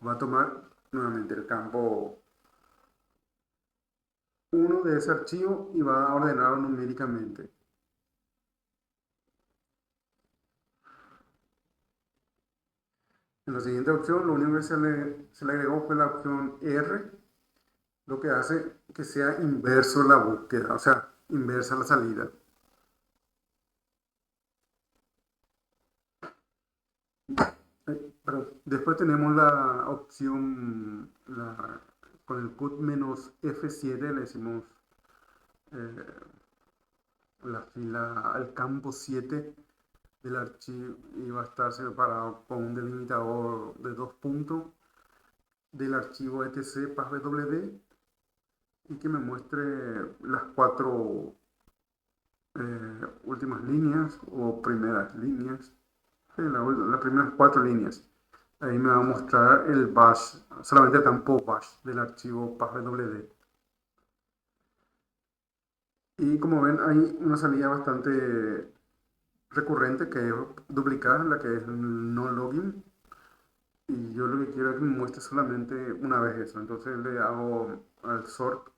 va a tomar nuevamente el campo 1 de ese archivo y va a ordenarlo numéricamente. En la siguiente opción, lo único que se le agregó fue la opción R, lo que hace que sea inverso la búsqueda, o sea, inversa la salida. Después tenemos la opción, con el cut -F7 le decimos la fila, el campo 7 del archivo y va a estar separado con un delimitador de 2 puntos del archivo etc passwd y que me muestre las 4 últimas líneas o primeras líneas, sí, las primeras cuatro líneas. Ahí me va a mostrar el bash, solamente el campo bash del archivo pagwd. Y como ven, hay una salida bastante recurrente que es duplicar, la que es no login. Y yo lo que quiero es que me muestre solamente una vez eso. Entonces le hago al sort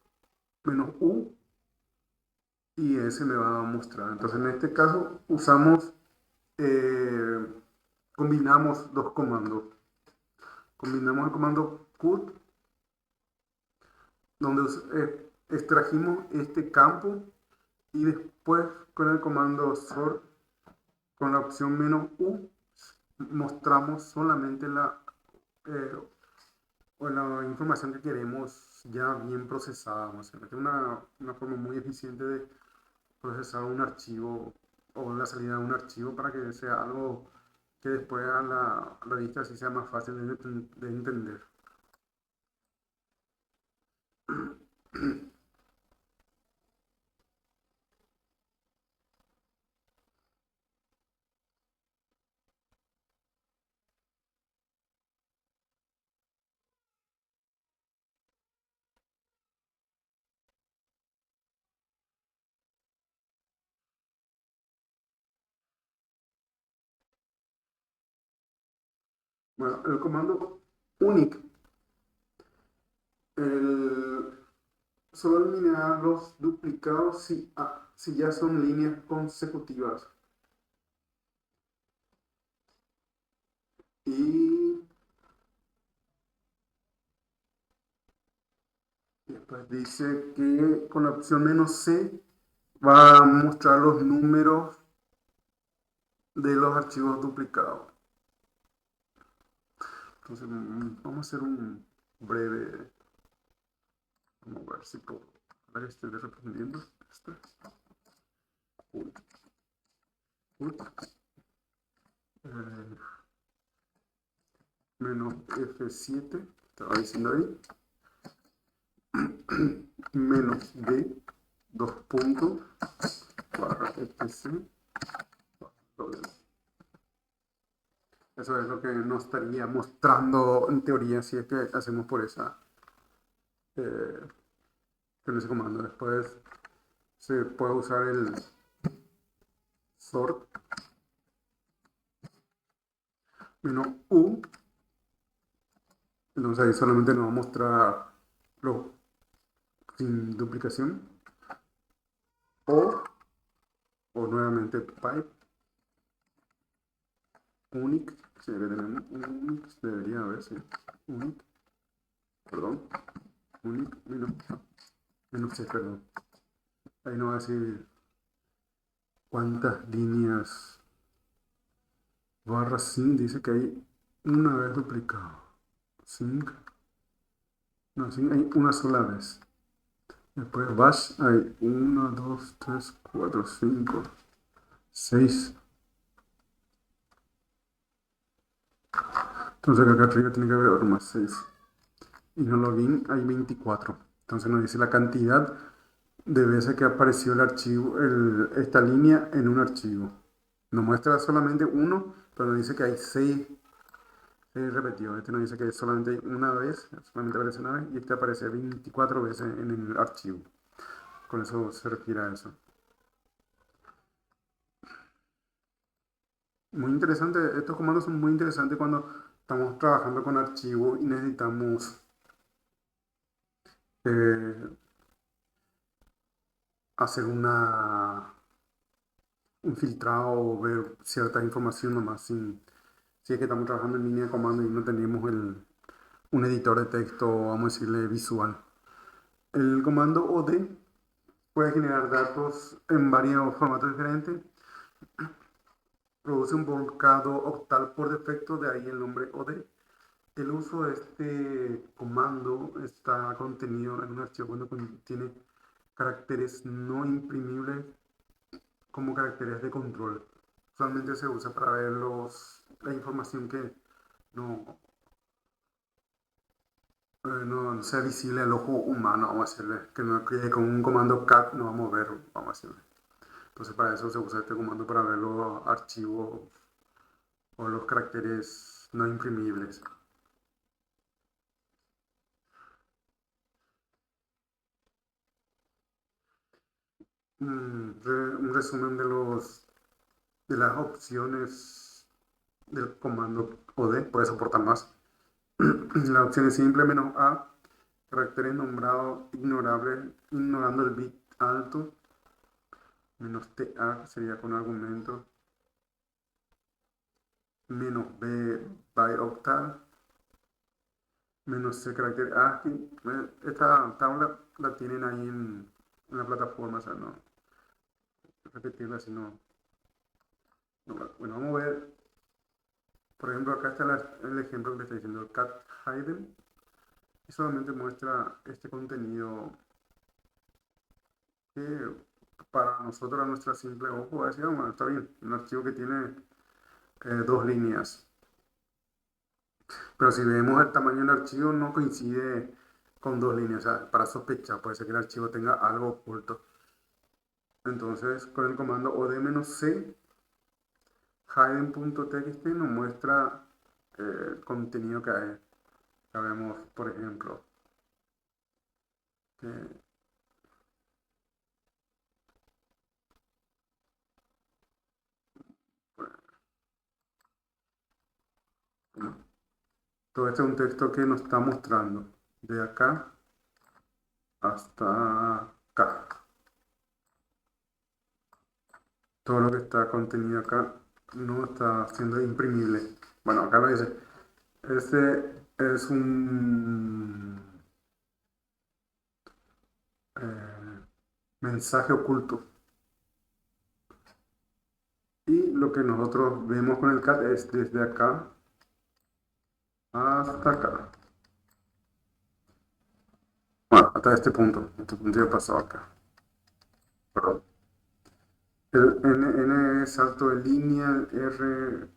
menos u y ese me va a mostrar. Entonces en este caso usamos, eh, combinamos dos comandos. Combinamos el comando cut, donde extrajimos este campo y después con el comando sort, con la opción menos u, mostramos solamente eh, la información que queremos ya bien procesada. Vamos a decir. Es una forma muy eficiente de procesar un archivo o la salida de un archivo para que sea algo que después a la vista sí sea más fácil de entender. Bueno, el comando unic, el, solo eliminar los duplicados si ya son líneas consecutivas. Y después dice que con la opción menos C va a mostrar los números de los archivos duplicados. Entonces, vamos a hacer un breve, vamos a ver si puedo, para que esté reprendiendo esto. Eh, menos F7, estaba diciendo ahí, menos D, dos puntos, barra FC. Eso es lo que nos estaría mostrando en teoría si es que hacemos por eh, con ese comando. Después se puede usar el sort menos U. Entonces ahí solamente nos va a mostrar los sin duplicación. O nuevamente pipe unic. Si tenemos unic, debería haber, sí. Unic, perdón. Unic menos C, perdón. Ahí nos va a decir cuántas líneas. Barra sin dice que hay una vez duplicado. Sin, no, sin hay una sola vez. Después bash hay 1, 2, 3, 4, 5, 6. Entonces acá arriba tiene que haber otro más 6. Y en el login hay 24. Entonces nos dice la cantidad de veces que apareció el archivo, esta línea en un archivo. Nos muestra solamente uno, pero nos dice que hay 6 repetidos. Este nos dice que solamente hay una vez, solamente aparece una vez, y este aparece 24 veces en el archivo. Con eso se refiere a eso. Muy interesante, estos comandos son muy interesantes cuando estamos trabajando con archivos y necesitamos eh, hacer un filtrado o ver cierta información nomás si es que estamos trabajando en línea de comando y no tenemos un editor de texto, vamos a decirle visual. El comando OD puede generar datos en varios formatos diferentes. Produce un volcado octal por defecto, de ahí el nombre OD. El uso de este comando está contenido en un archivo cuando contiene caracteres no imprimibles como caracteres de control. Usualmente se usa para ver la información que no, no sea visible al ojo humano, vamos a decirle, que no quede con un comando cat, no vamos a ver, vamos a decirle. Entonces para eso se usa este comando para ver los archivos o los caracteres no imprimibles. Un resumen de las opciones del comando OD, puede soportar más. La opción es simple, menos A, caracteres nombrados ignorables, ignorando el bit alto, menos TA, que sería con argumento, menos B, by octal, menos C, carácter ASCII. Esta tabla la tienen ahí en la plataforma, o sea, no repetirla, sino, bueno, vamos a ver, por ejemplo, acá está el ejemplo que le está diciendo el cat hidden, y solamente muestra este contenido que para nosotros, a nuestra simple ojo, decir, bueno, está bien, un archivo que tiene dos líneas. Pero si vemos el tamaño del archivo, no coincide con dos líneas. O sea, para sospechar, puede ser que el archivo tenga algo oculto. Entonces, con el comando od-c, hidden.txt nos muestra el contenido que hay. Ya vemos, por ejemplo, que bueno, todo este es un texto que nos está mostrando de acá hasta acá. Todo lo que está contenido acá no está siendo imprimible. Bueno, acá lo dice. Este es un mensaje oculto. Y lo que nosotros vemos con el cat es desde acá hasta acá. Bueno, hasta este punto. Este punto ya pasó acá. Perdón. El N es salto de línea, el R,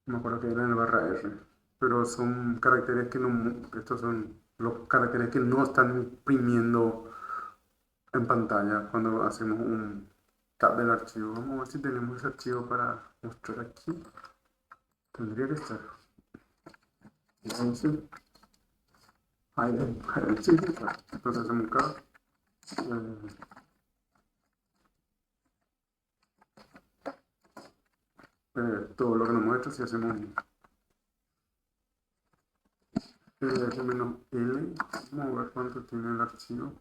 no me acuerdo que era en el barra R. Pero son caracteres que no, estos son los caracteres que no están imprimiendo en pantalla cuando hacemos un tab del archivo. Vamos a ver si tenemos ese archivo para mostrar aquí. Tendría que estar. Entonces, sí, entonces hacemos acá. Todo lo que nos muestra si hacemos menos L. Vamos a ver cuánto tiene el archivo.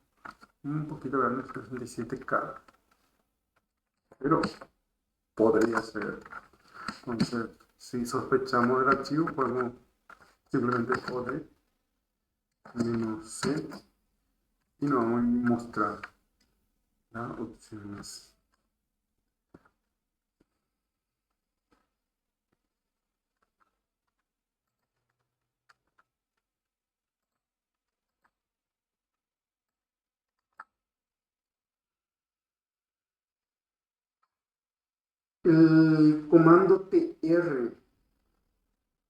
Un poquito grande, 67K. Pero podría ser. Entonces, si sospechamos del archivo, podemos simplemente poner menos C y nos vamos a mostrar las opciones. El comando TR es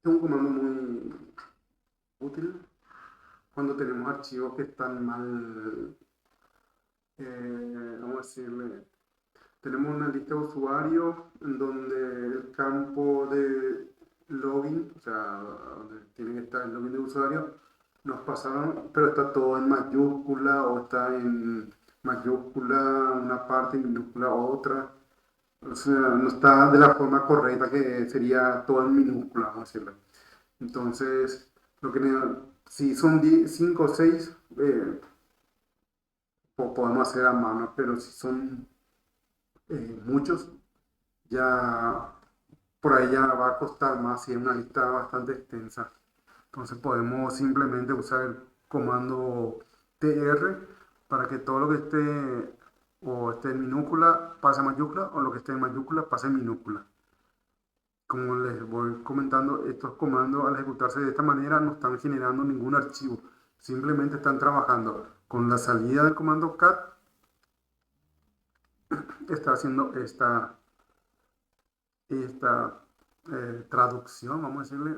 un comando muy útil cuando tenemos archivos que están mal, vamos a decirle, tenemos una lista de usuarios en donde el campo de login, o sea, donde tiene que estar el login de usuario, nos pasaron, pero está todo en mayúscula o está en mayúscula una parte y minúscula otra. O sea, no está de la forma correcta que sería todo en minúscula, vamos a decirlo. Entonces, lo que si son 5 o 6, podemos hacer a mano, pero si son muchos, ya por ahí ya va a costar más si es una lista bastante extensa. Entonces podemos simplemente usar el comando tr para que todo lo que esté o esté en minúscula pase a mayúscula o lo que esté en mayúscula pase en minúscula. Como les voy comentando, estos comandos al ejecutarse de esta manera no están generando ningún archivo. Simplemente están trabajando con la salida del comando cat, está haciendo esta traducción, vamos a decirle,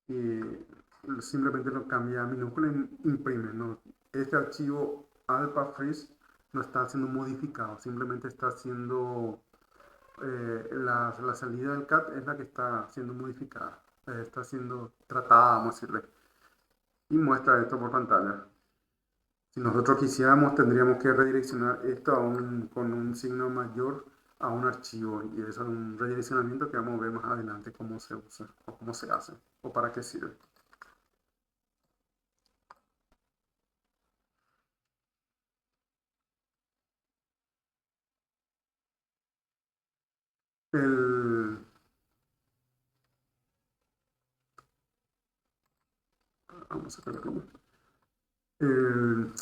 y simplemente lo cambia a minúscula y imprime, ¿no? este archivo alpha freeze no está siendo modificado, simplemente está siendo, la salida del cat es la que está siendo modificada, está siendo tratada, vamos a decirle, y muestra esto por pantalla. Si nosotros quisiéramos, tendríamos que redireccionar esto con un signo mayor a un archivo, y eso es un redireccionamiento que vamos a ver más adelante cómo se usa o cómo se hace o para qué sirve. El, vamos a ver cómo. El-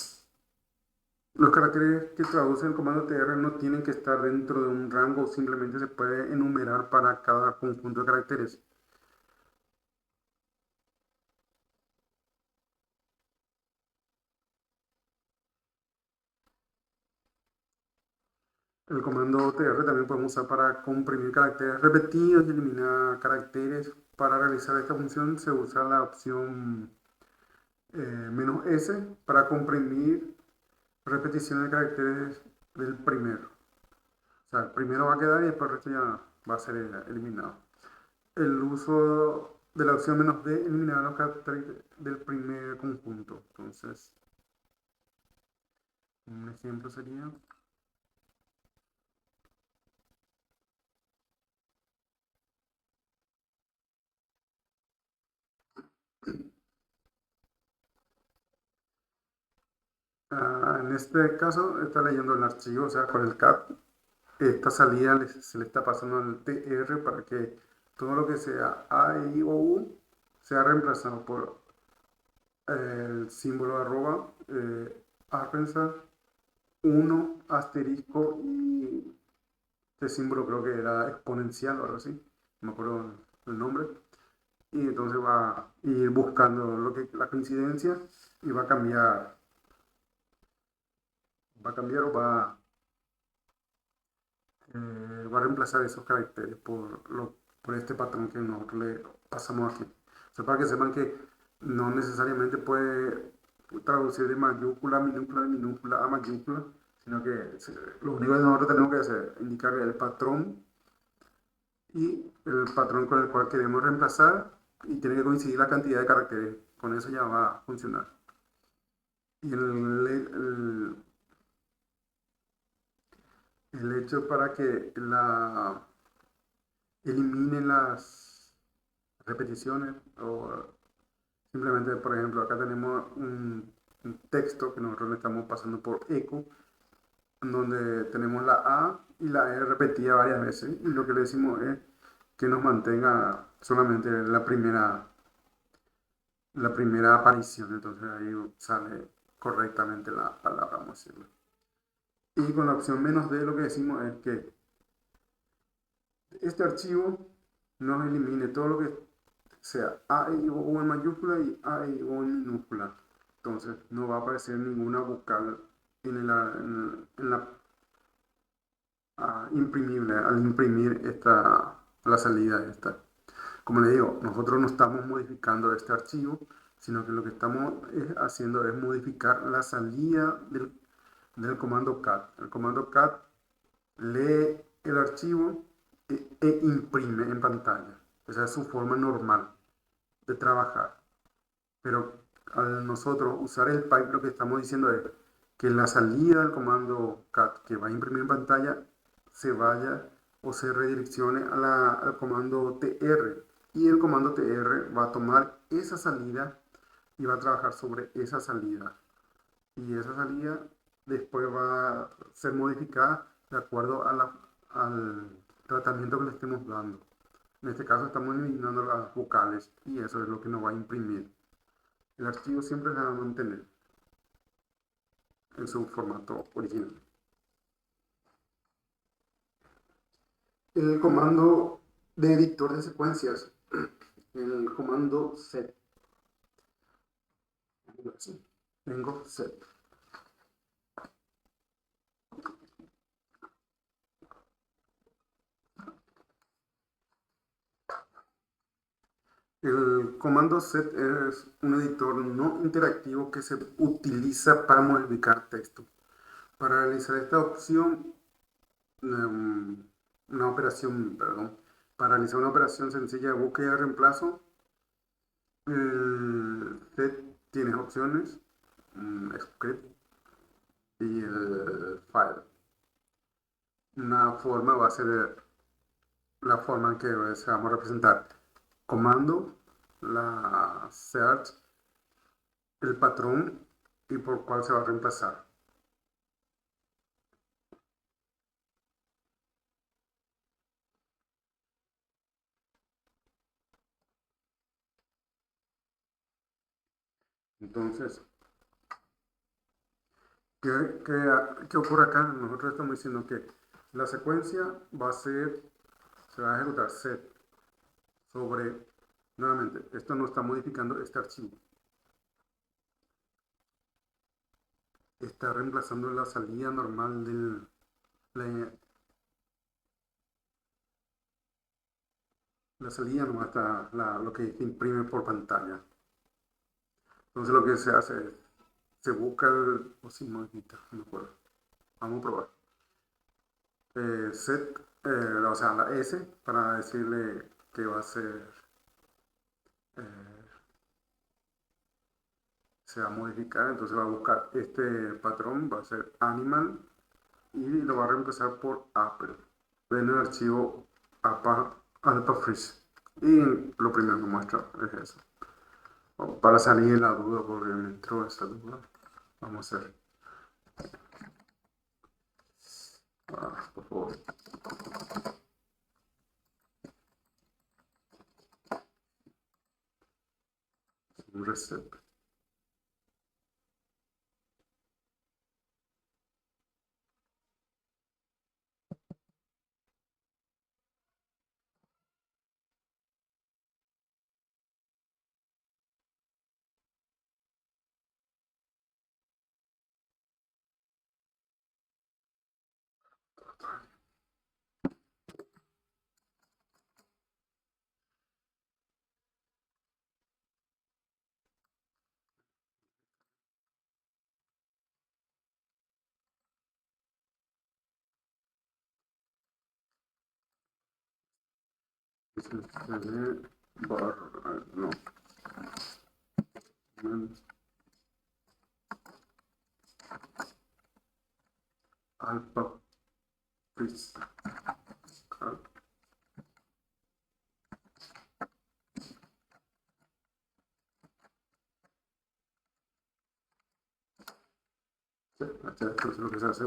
los caracteres que traduce el comando tr no tienen que estar dentro de un rango, simplemente se puede enumerar para cada conjunto de caracteres. El comando tr también podemos usar para comprimir caracteres repetidos y eliminar caracteres. Para realizar esta función se usa la opción "-s" para comprimir repeticiones de caracteres del primero. O sea, el primero va a quedar y después el resto ya va a ser eliminado. El uso de la opción "-d" eliminar los caracteres del primer conjunto. Entonces, un ejemplo sería... en este caso está leyendo el archivo, o sea, con el cat. Esta salida se le está pasando al tr para que todo lo que sea a, i o u sea reemplazado por el símbolo arroba, arpensa, 1, asterisco y este símbolo creo que era exponencial o algo así, no me acuerdo el nombre. Y entonces va a ir buscando la coincidencia y va a cambiar o va a reemplazar esos caracteres por este patrón que nosotros le pasamos aquí. O sea, para que sepan que no necesariamente puede traducir de mayúscula a minúscula, de minúscula a mayúscula, sino que lo único que nosotros tenemos que hacer es indicarle el patrón y el patrón con el cual queremos reemplazar, y tiene que coincidir la cantidad de caracteres. Con eso ya va a funcionar. Y el hecho para que elimine las repeticiones o simplemente, por ejemplo, acá tenemos un texto que nosotros le estamos pasando por eco, donde tenemos la A y la E repetida varias veces, y lo que le decimos es que nos mantenga solamente la primera aparición. Entonces ahí sale correctamente la palabra, vamos a decirlo. Y con la opción "-d" lo que decimos es que este archivo nos elimine todo lo que sea A, I o U en mayúscula y A, I o U en minúscula. Entonces no va a aparecer ninguna vocal en la imprimible al imprimir la salida de esta. Como le digo, nosotros no estamos modificando este archivo, sino que lo que estamos haciendo es modificar la salida del comando cat. El comando cat lee el archivo e imprime en pantalla. Esa es su forma normal de trabajar. Pero al nosotros usar el pipe, lo que estamos diciendo es que la salida del comando cat que va a imprimir en pantalla se vaya o se redireccione al comando tr. Y el comando tr va a tomar esa salida y va a trabajar sobre esa salida. Y esa salida después va a ser modificada de acuerdo al tratamiento que le estemos dando. En este caso estamos eliminando las vocales y eso es lo que nos va a imprimir. El archivo siempre se va a mantener en su formato original. El comando de editor de secuencias, el comando set. Tengo set. El comando set es un editor no interactivo que se utiliza para modificar texto. Para realizar esta opción, em, una operación, perdón, para realizar una operación sencilla de búsqueda y reemplazo, el set tiene opciones, un script y el file. Una forma va a ser la forma en que se vamos a representar comando, la search, el patrón y por cuál se va a reemplazar. Entonces, ¿qué ocurre acá? Nosotros estamos diciendo que la secuencia va a ser, se va a ejecutar set sobre, nuevamente, esto no está modificando este archivo, está reemplazando la salida normal la salida nomás está lo que se imprime por pantalla. Entonces lo que se hace es, se busca o si modifica, no me acuerdo. Vamos a probar. Set, o sea, la S para decirle que va a ser, eh, se va a modificar, entonces va a buscar este patrón, va a ser animal y lo va a reemplazar por Apple en el archivo alpha freeze. Y lo primero que muestra es eso. Para salir de la duda, porque me entró esa duda, vamos a hacer, por favor, un reset. Bar, no, alpha freeze. Esto es lo que se hace.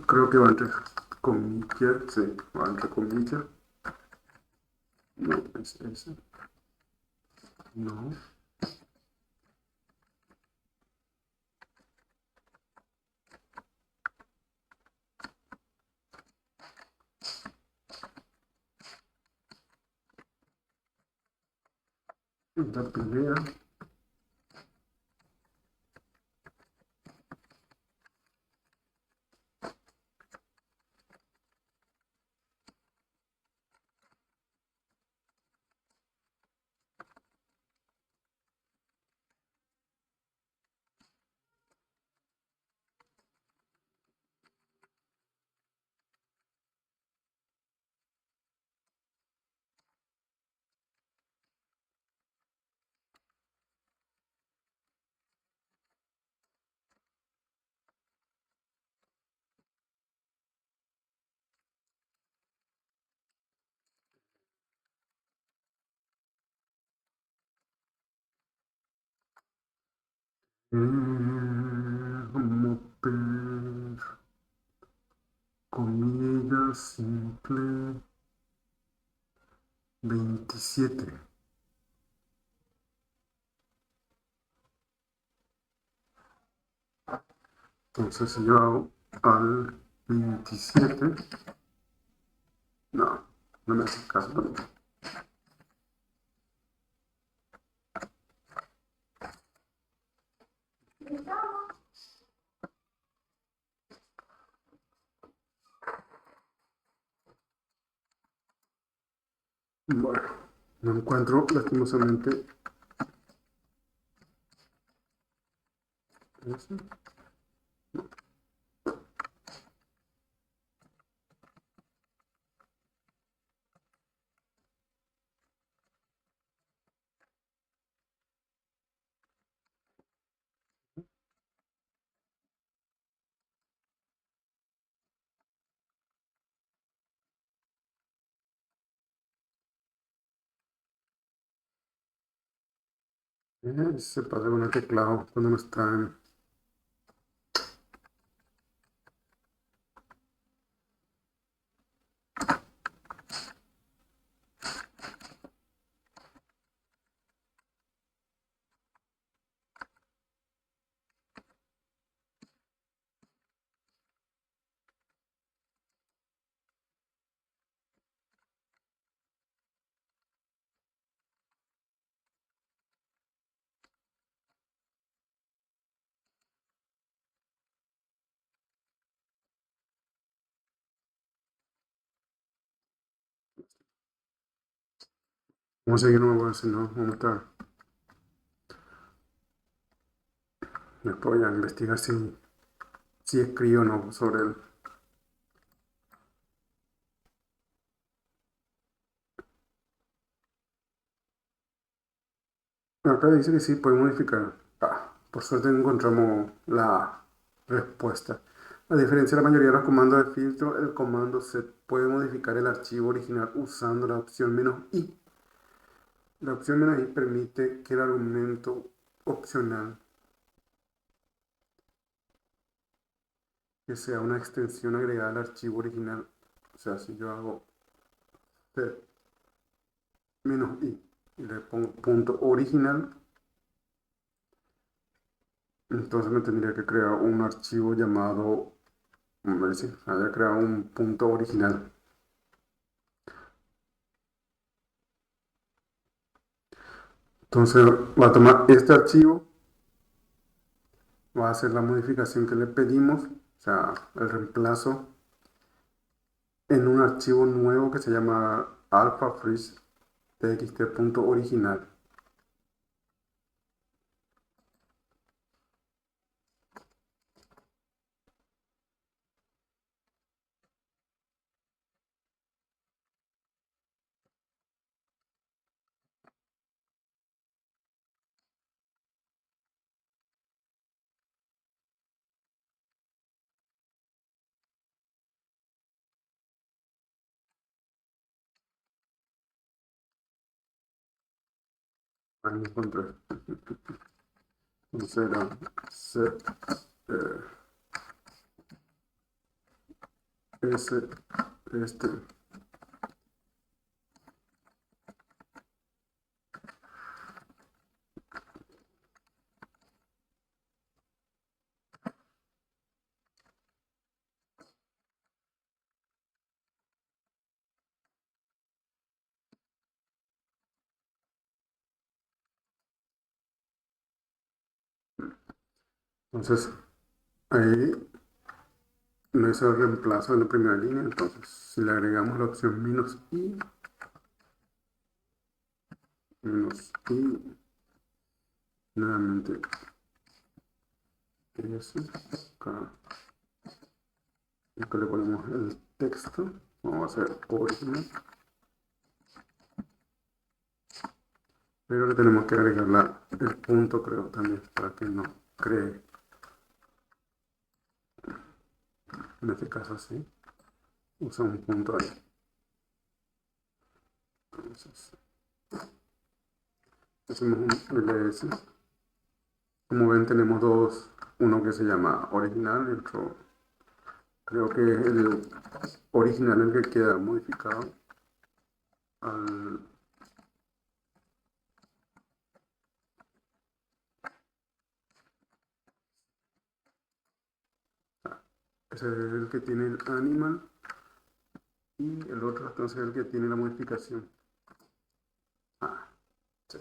Creo que va entre comillas, sí, va entre comillas. No, es ese. No. La pelea. Vamos a ver. Comida simple 27. Entonces si yo hago al 27, no, no me hace caso también. Bueno, no encuentro lastimosamente eso. Se pasa con el teclado cuando no está en... Vamos a seguir, no me voy a decir, no, vamos a estar... Después voy a investigar si escribo o no sobre él. Acá dice que sí, puede modificar. Por suerte encontramos la respuesta. A diferencia de la mayoría de los comandos de filtro, el comando set puede modificar el archivo original usando la opción "-i". La opción "-i" permite que el argumento opcional, que sea una extensión agregada al archivo original, o sea, si yo hago set "-i" y le pongo punto original, entonces me tendría que crear un archivo llamado, a ver si haya creado un punto original. Entonces va a tomar este archivo, va a hacer la modificación que le pedimos, o sea, el reemplazo en un archivo nuevo que se llama alphafreeze.txt.original. Ahí lo encontré. Entonces era set s este. Entonces ahí no es el reemplazo en la primera línea. Entonces si le agregamos la opción "-i", "-i", nuevamente s, acá, acá le ponemos el texto, vamos a hacer original, pero le tenemos que agregar el punto, creo, también, para que no cree, en este caso así, usa un punto ahí. Entonces, hacemos un ls. Como ven, tenemos dos, uno que se llama original y otro, creo que es el original el que queda modificado al... Ese es el que tiene el animal y el otro entonces es el que tiene la modificación. Sí.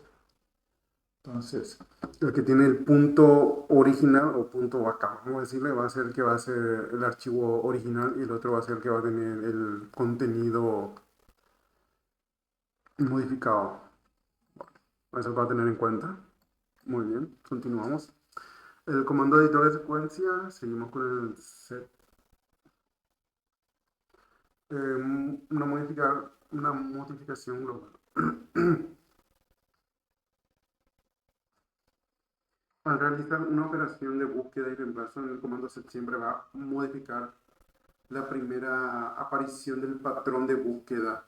Entonces, el que tiene el punto original o punto vaca, vamos a decirle, va a ser el que va a ser el archivo original y el otro va a ser el que va a tener el contenido modificado. Eso va a tener en cuenta. Muy bien, continuamos. El comando editor de secuencia, seguimos con el set. Una modificación global. Al realizar una operación de búsqueda y reemplazo en el comando set siempre va a modificar la primera aparición del patrón de búsqueda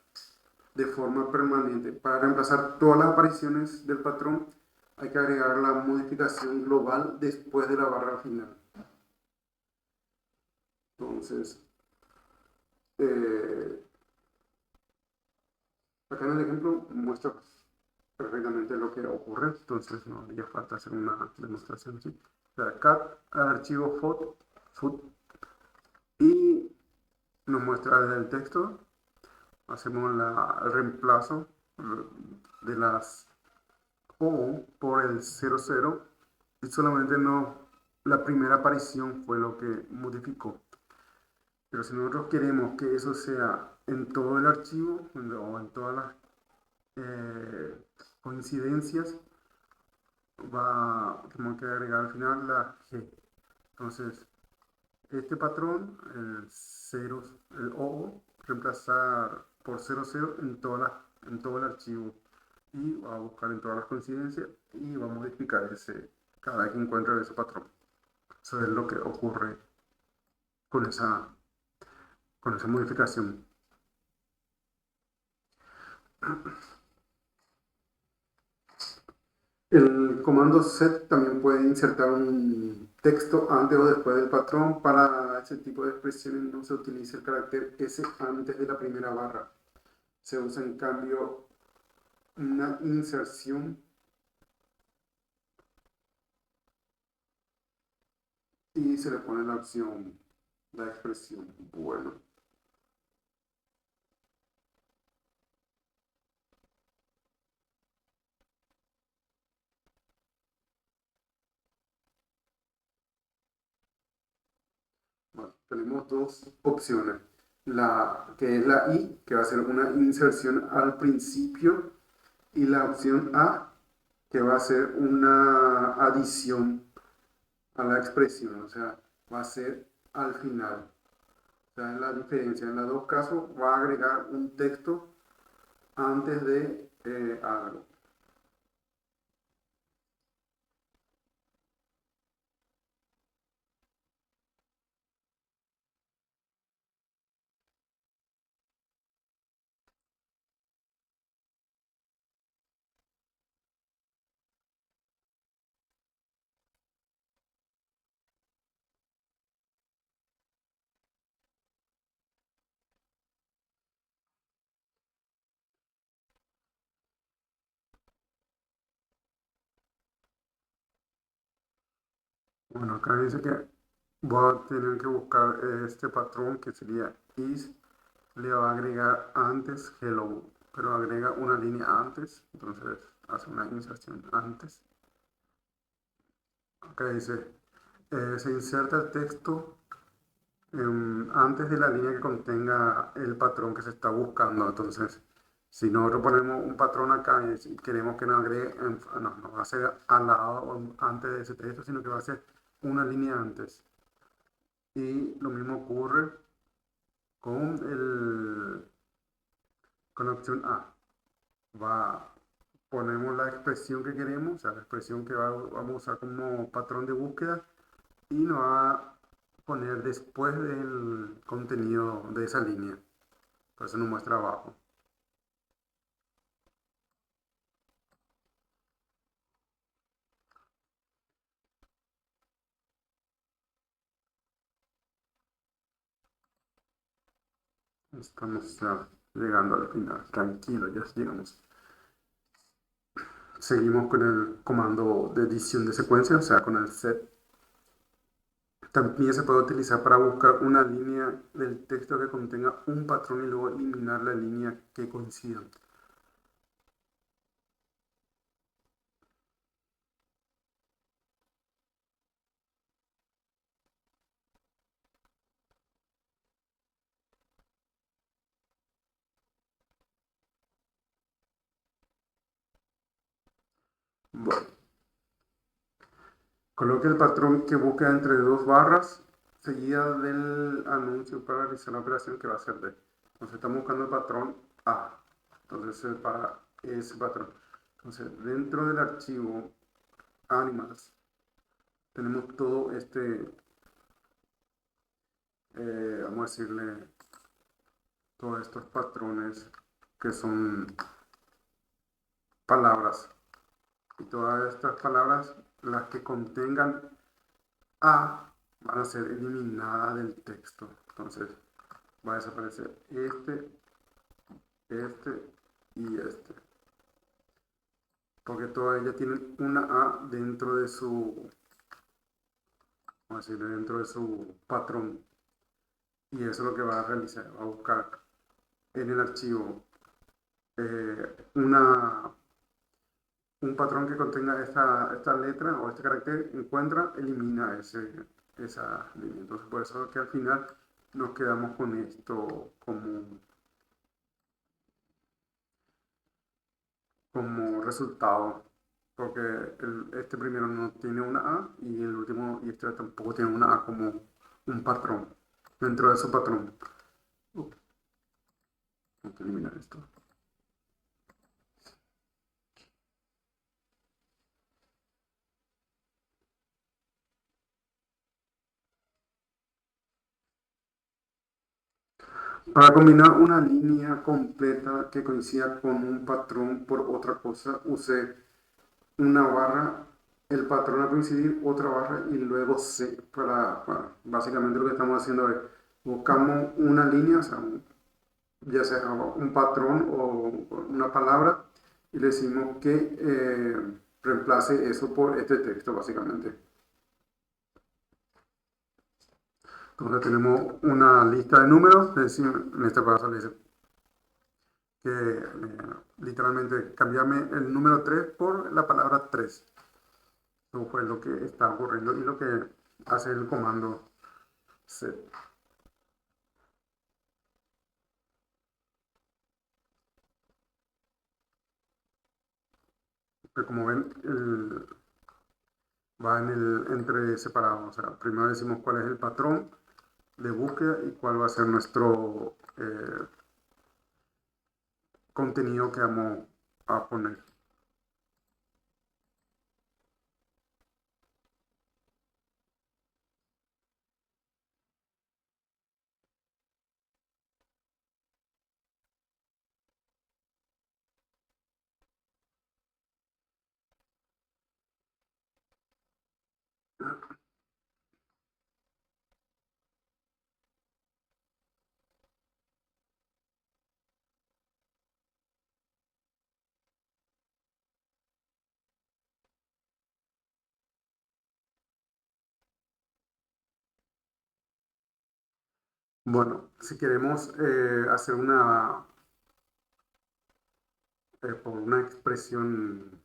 de forma permanente. Para reemplazar todas las apariciones del patrón hay que agregar la modificación global después de la barra final. Entonces, eh, acá en el ejemplo muestra perfectamente lo que ocurre, entonces no haría falta hacer una demostración así. O sea, cat archivo foot y nos muestra desde el texto, hacemos el reemplazo de las O por el 00 y solamente la primera aparición fue lo que modificó. Pero si nosotros queremos que eso sea en todo el archivo o en todas las coincidencias, tenemos que agregar al final la G. Entonces, este patrón, el O, reemplazar por 00 en todo el archivo y va a buscar en todas las coincidencias y va a modificar cada vez que encuentre ese patrón. Eso es lo que ocurre con con esa modificación. El comando set también puede insertar un texto antes o después del patrón. Para ese tipo de expresiones no se utiliza el carácter S antes de la primera barra. Se usa en cambio una inserción y se le pone la opción, la expresión. Bueno, tenemos dos opciones. La que es la I, que va a ser una inserción al principio, y la opción A, que va a ser una adición a la expresión, o sea, va a ser al final. O sea, es la diferencia. En los dos casos va a agregar un texto antes de algo. Bueno, acá dice que voy a tener que buscar este patrón que sería is, le va a agregar antes hello, pero agrega una línea antes, entonces hace una inserción antes. Acá dice, se inserta el texto antes de la línea que contenga el patrón que se está buscando. Entonces, si nosotros ponemos un patrón acá y queremos que nos agregue, no va a ser al lado o antes de ese texto, sino que va a ser una línea antes. Y lo mismo ocurre con, con la opción A. Ponemos la expresión que queremos, o sea, la expresión que vamos a usar como patrón de búsqueda y nos va a poner después del contenido de esa línea. Por eso nos muestra abajo. Estamos ya llegando al final. Tranquilo, ya llegamos. Seguimos con el comando de edición de secuencia, o sea, con el set. También se puede utilizar para buscar una línea del texto que contenga un patrón y luego eliminar la línea que coincida. Bueno, coloque el patrón que busca entre dos barras seguida del anuncio para realizar la operación que va a ser D. Entonces estamos buscando el patrón A. Entonces para ese patrón. Entonces dentro del archivo Animals tenemos todo vamos a decirle, todos estos patrones que son palabras. Y todas estas palabras, las que contengan A, van a ser eliminadas del texto. Entonces va a desaparecer este y este. Porque todas ellas tienen una A dentro de su, vamos a decirle, dentro de su patrón. Y eso es lo que va a realizar, va a buscar en el archivo un patrón que contenga esta letra o este carácter, encuentra, elimina esa línea. Entonces, por eso que al final nos quedamos con esto como resultado, porque este primero no tiene una A y el último y este tampoco tiene una A como un patrón dentro de su patrón. Tengo que eliminar esto. Para combinar una línea completa que coincida con un patrón por otra cosa, use una barra, el patrón a coincidir, otra barra y luego C. Básicamente lo que estamos haciendo es buscamos una línea, o sea, ya sea un patrón o una palabra, y le decimos que reemplace eso por este texto, básicamente. Entonces tenemos una lista de números, es decir, en este caso le dice que literalmente cambiame el número 3 por la palabra 3. Eso fue lo que está ocurriendo y lo que hace el comando set. Pero como ven, va entre separados. O sea, primero decimos cuál es el patrón de búsqueda y cuál va a ser nuestro contenido que vamos a poner. Bueno, si queremos hacer por una expresión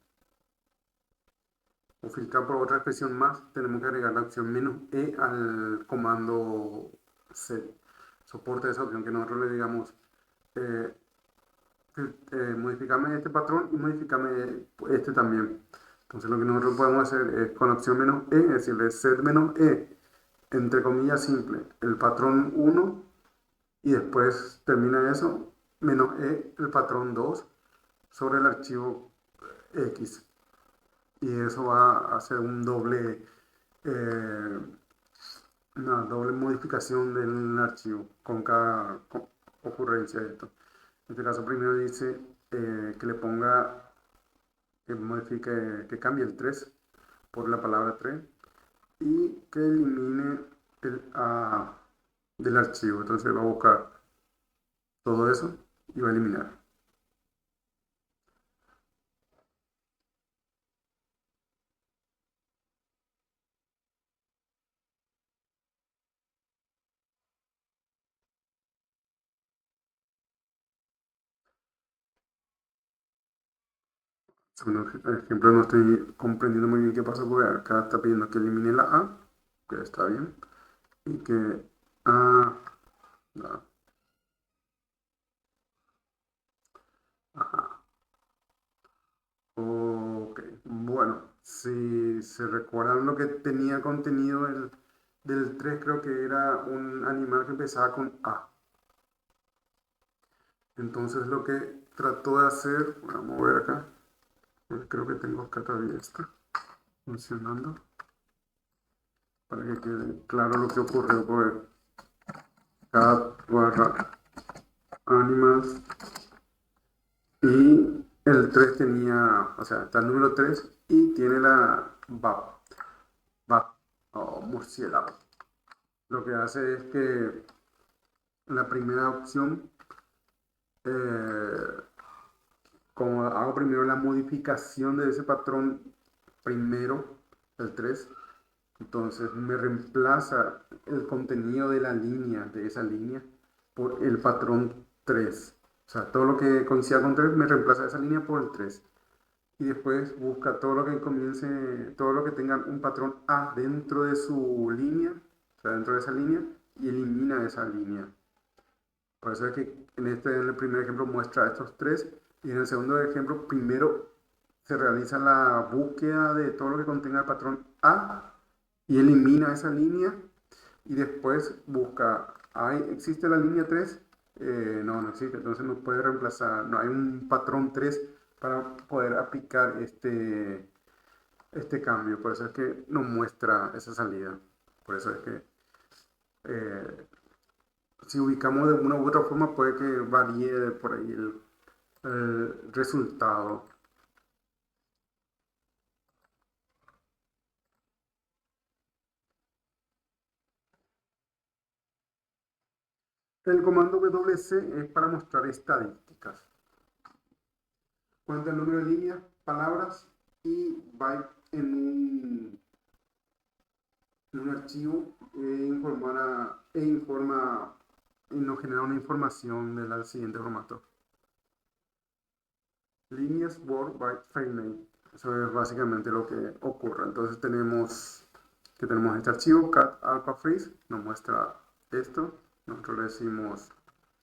o filtrar por otra expresión más, tenemos que agregar la opción "-e" al comando set. Soporte esa opción que nosotros le digamos eh, modificame este patrón y modificame este también. Entonces lo que nosotros podemos hacer es con la opción "-e", es decirle set "-e", entre comillas simple, el patrón 1 y después termina eso, "-e", el patrón 2 sobre el archivo X. Y eso va a hacer eh, una doble modificación del archivo con cada ocurrencia de esto. En este caso primero dice que le ponga, que modifique, que cambie el 3 por la palabra 3 y que elimine el A del archivo. Entonces va a buscar todo eso y va a eliminar. Segundo ejemplo, no estoy comprendiendo muy bien qué pasa porque acá está pidiendo que elimine la A, que está bien, y que A, no, ajá, ok, bueno. Si se recuerdan lo que tenía contenido del 3 creo que era un animal que empezaba con A. Entonces lo que trató de hacer, vamos a ver acá, creo que tengo acá todavía esta funcionando, para que quede claro lo que ocurrió, pues cat barra animals y el 3 tenía, o sea, está el número 3 y tiene la bat o murciélago. Lo que hace es que la primera opción, eh, como hago primero la modificación de ese patrón, primero el 3 entonces me reemplaza el contenido de la línea, de esa línea, por el patrón 3. O sea, todo lo que coincida con 3 me reemplaza esa línea por el 3. Y después busca todo lo que comience, todo lo que tenga un patrón A dentro de su línea, o sea, dentro de esa línea, y elimina esa línea. Por eso es que en el primer ejemplo muestra estos tres, y en el segundo ejemplo primero se realiza la búsqueda de todo lo que contenga el patrón A y elimina esa línea, y después busca, ¿existe la línea 3? No, no existe, entonces no puede reemplazar, no hay un patrón 3 para poder aplicar este cambio, por eso es que nos muestra esa salida. Por eso es que eh, si ubicamos de una u otra forma puede que varíe por ahí el resultado. El comando WC es para mostrar estadísticas. Cuenta el número de líneas, palabras y va en un archivo informa y nos genera una información del siguiente formato. Líneas, word, byte, frame. Eso es básicamente lo que ocurre. Entonces tenemos este archivo cat alpha freeze, nos muestra esto. Nosotros le decimos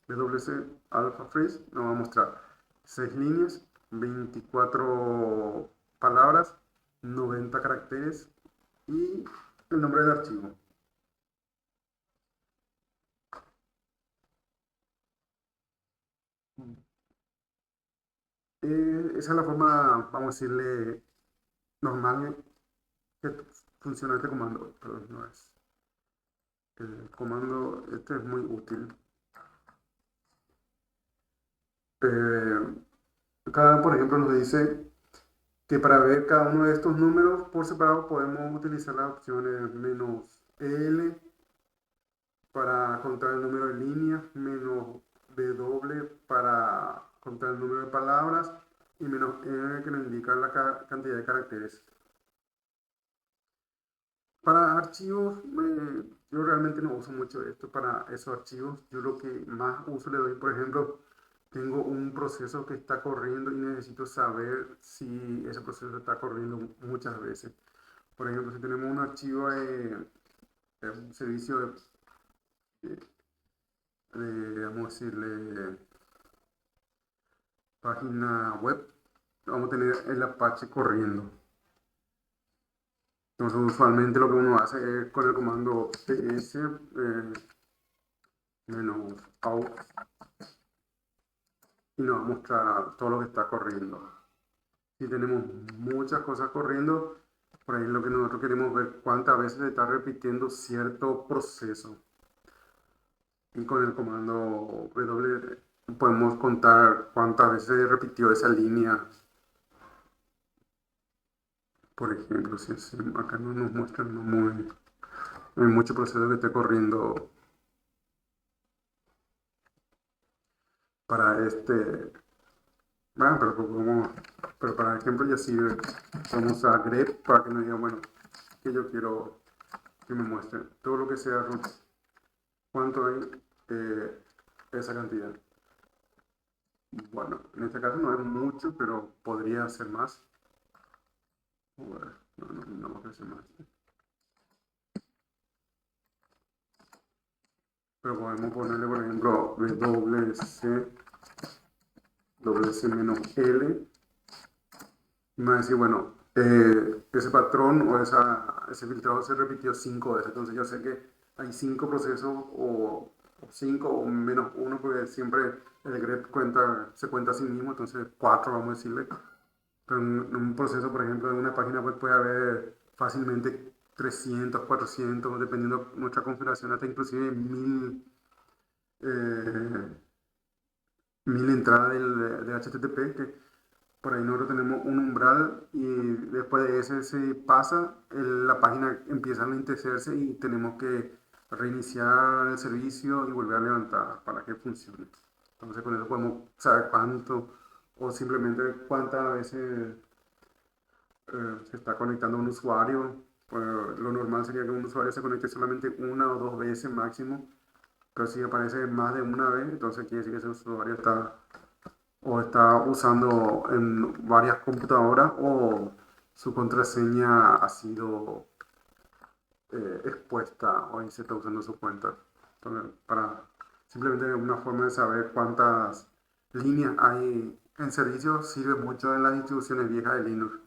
wc alpha freeze, nos va a mostrar 6 líneas, 24 palabras, 90 caracteres y el nombre del archivo. Esa es la forma, vamos a decirle, normal que funciona este comando, pero no es. El comando este es muy útil. Eh, Acá, por ejemplo, nos dice que para ver cada uno de estos números por separado podemos utilizar las opciones menos L para contar el número de líneas, menos W para contar el número de palabras y menos N que nos indica la cantidad de caracteres. Para archivos, yo realmente no uso mucho esto para esos archivos. Yo lo que más uso le doy, por ejemplo, tengo un proceso que está corriendo y necesito saber si ese proceso está corriendo muchas veces. Por ejemplo, si tenemos un archivo de un servicio vamos a decirle, página web, vamos a tener el Apache corriendo. Entonces, usualmente lo que uno hace es con el comando ps -out y nos va a mostrar todo lo que está corriendo. Si tenemos muchas cosas corriendo, por ahí lo que nosotros queremos ver cuántas veces se está repitiendo cierto proceso. Y con el comando W podemos contar cuántas veces se repitió esa línea. Por ejemplo, si acá no nos muestran, no hay mucho proceso que esté corriendo para bueno, pero para ejemplo ya sirve. Vamos a grep para que nos diga, bueno, que yo quiero que me muestre todo lo que sea root. ¿Cuánto hay esa cantidad? Bueno, en este caso no es mucho, pero podría ser más. Bueno, no va a ser más. Pero podemos ponerle, por ejemplo, WC menos L. Y me va a decir, bueno, ese patrón o ese filtrado se repitió 5 veces. Entonces yo sé que hay 5 procesos o 5 o -1, porque siempre el grep se cuenta a sí mismo, entonces 4 vamos a decirle. Pero en un proceso, por ejemplo, en una página web puede haber fácilmente 300, 400, dependiendo de nuestra configuración, hasta inclusive 1000 entradas de HTTP, que por ahí nosotros tenemos un umbral y después de ese se pasa, la página empieza a lentecerse y tenemos que reiniciar el servicio y volver a levantar para que funcione. Entonces con eso podemos saber cuánto o simplemente cuántas veces se está conectando un usuario. Pues, lo normal sería que un usuario se conecte solamente 1 o 2 veces máximo, pero si aparece más de una vez, entonces quiere decir que ese usuario está usando en varias computadoras o su contraseña ha sido expuesta o ahí se está usando su cuenta. Entonces, simplemente una forma de saber cuántas líneas hay en servicio sirve mucho en las distribuciones viejas de Linux.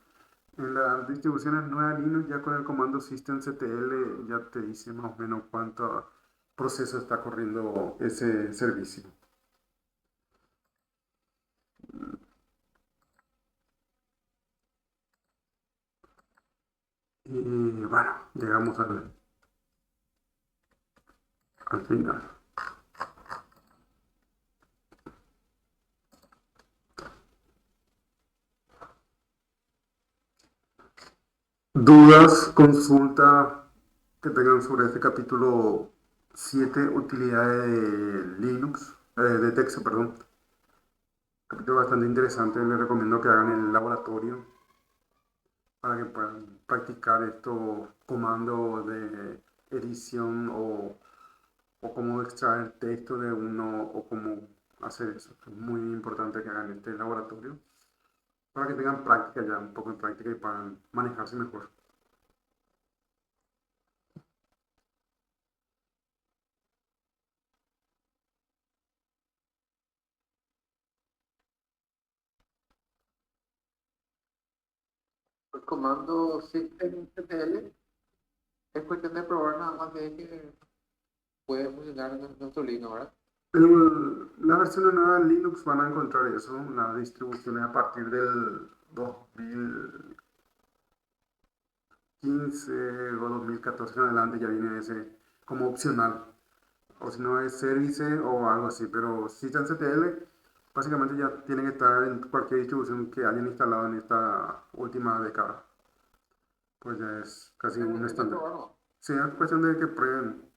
En las distribuciones nuevas de Linux, ya con el comando systemctl ya te dice más o menos cuánto proceso está corriendo ese servicio. Y bueno, llegamos al final. Dudas, consulta que tengan sobre este capítulo 7 utilidades de Linux, de texto, perdón. Capítulo bastante interesante, les recomiendo que hagan el laboratorio para que puedan practicar estos comandos de edición o cómo extraer texto de uno o cómo hacer eso. Es muy importante que hagan este laboratorio para que tengan práctica ya, un poco de práctica y puedan manejarse mejor. El comando systemctl es cuestión de probar nada más que puede funcionar en nuestro Linux, ¿verdad? Las versiones nuevas de Linux van a encontrar eso, las distribuciones a partir del 2015 o 2014 en adelante ya viene ese como opcional, o si no es Service o algo así, pero systemctl básicamente ya tiene que estar en cualquier distribución que hayan instalado en esta última década, pues ya es casi Es un cuestión de estándar. probar, ¿no? Sí, es cuestión de que prueben.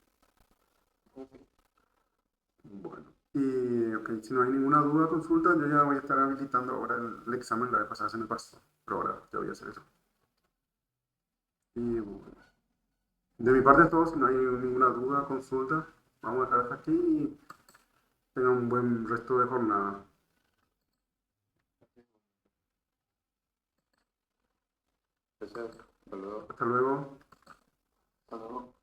Ok. Bueno, y ok, si no hay ninguna duda, consulta, yo ya voy a estar habilitando ahora el examen, la vez pasada se me pasó, pero ahora ya voy a hacer eso. Y bueno, de mi parte es todo, si no hay ninguna duda, consulta, vamos a dejar hasta aquí y tengan un buen resto de jornada. Entonces, hasta luego. Hasta luego. Hasta luego.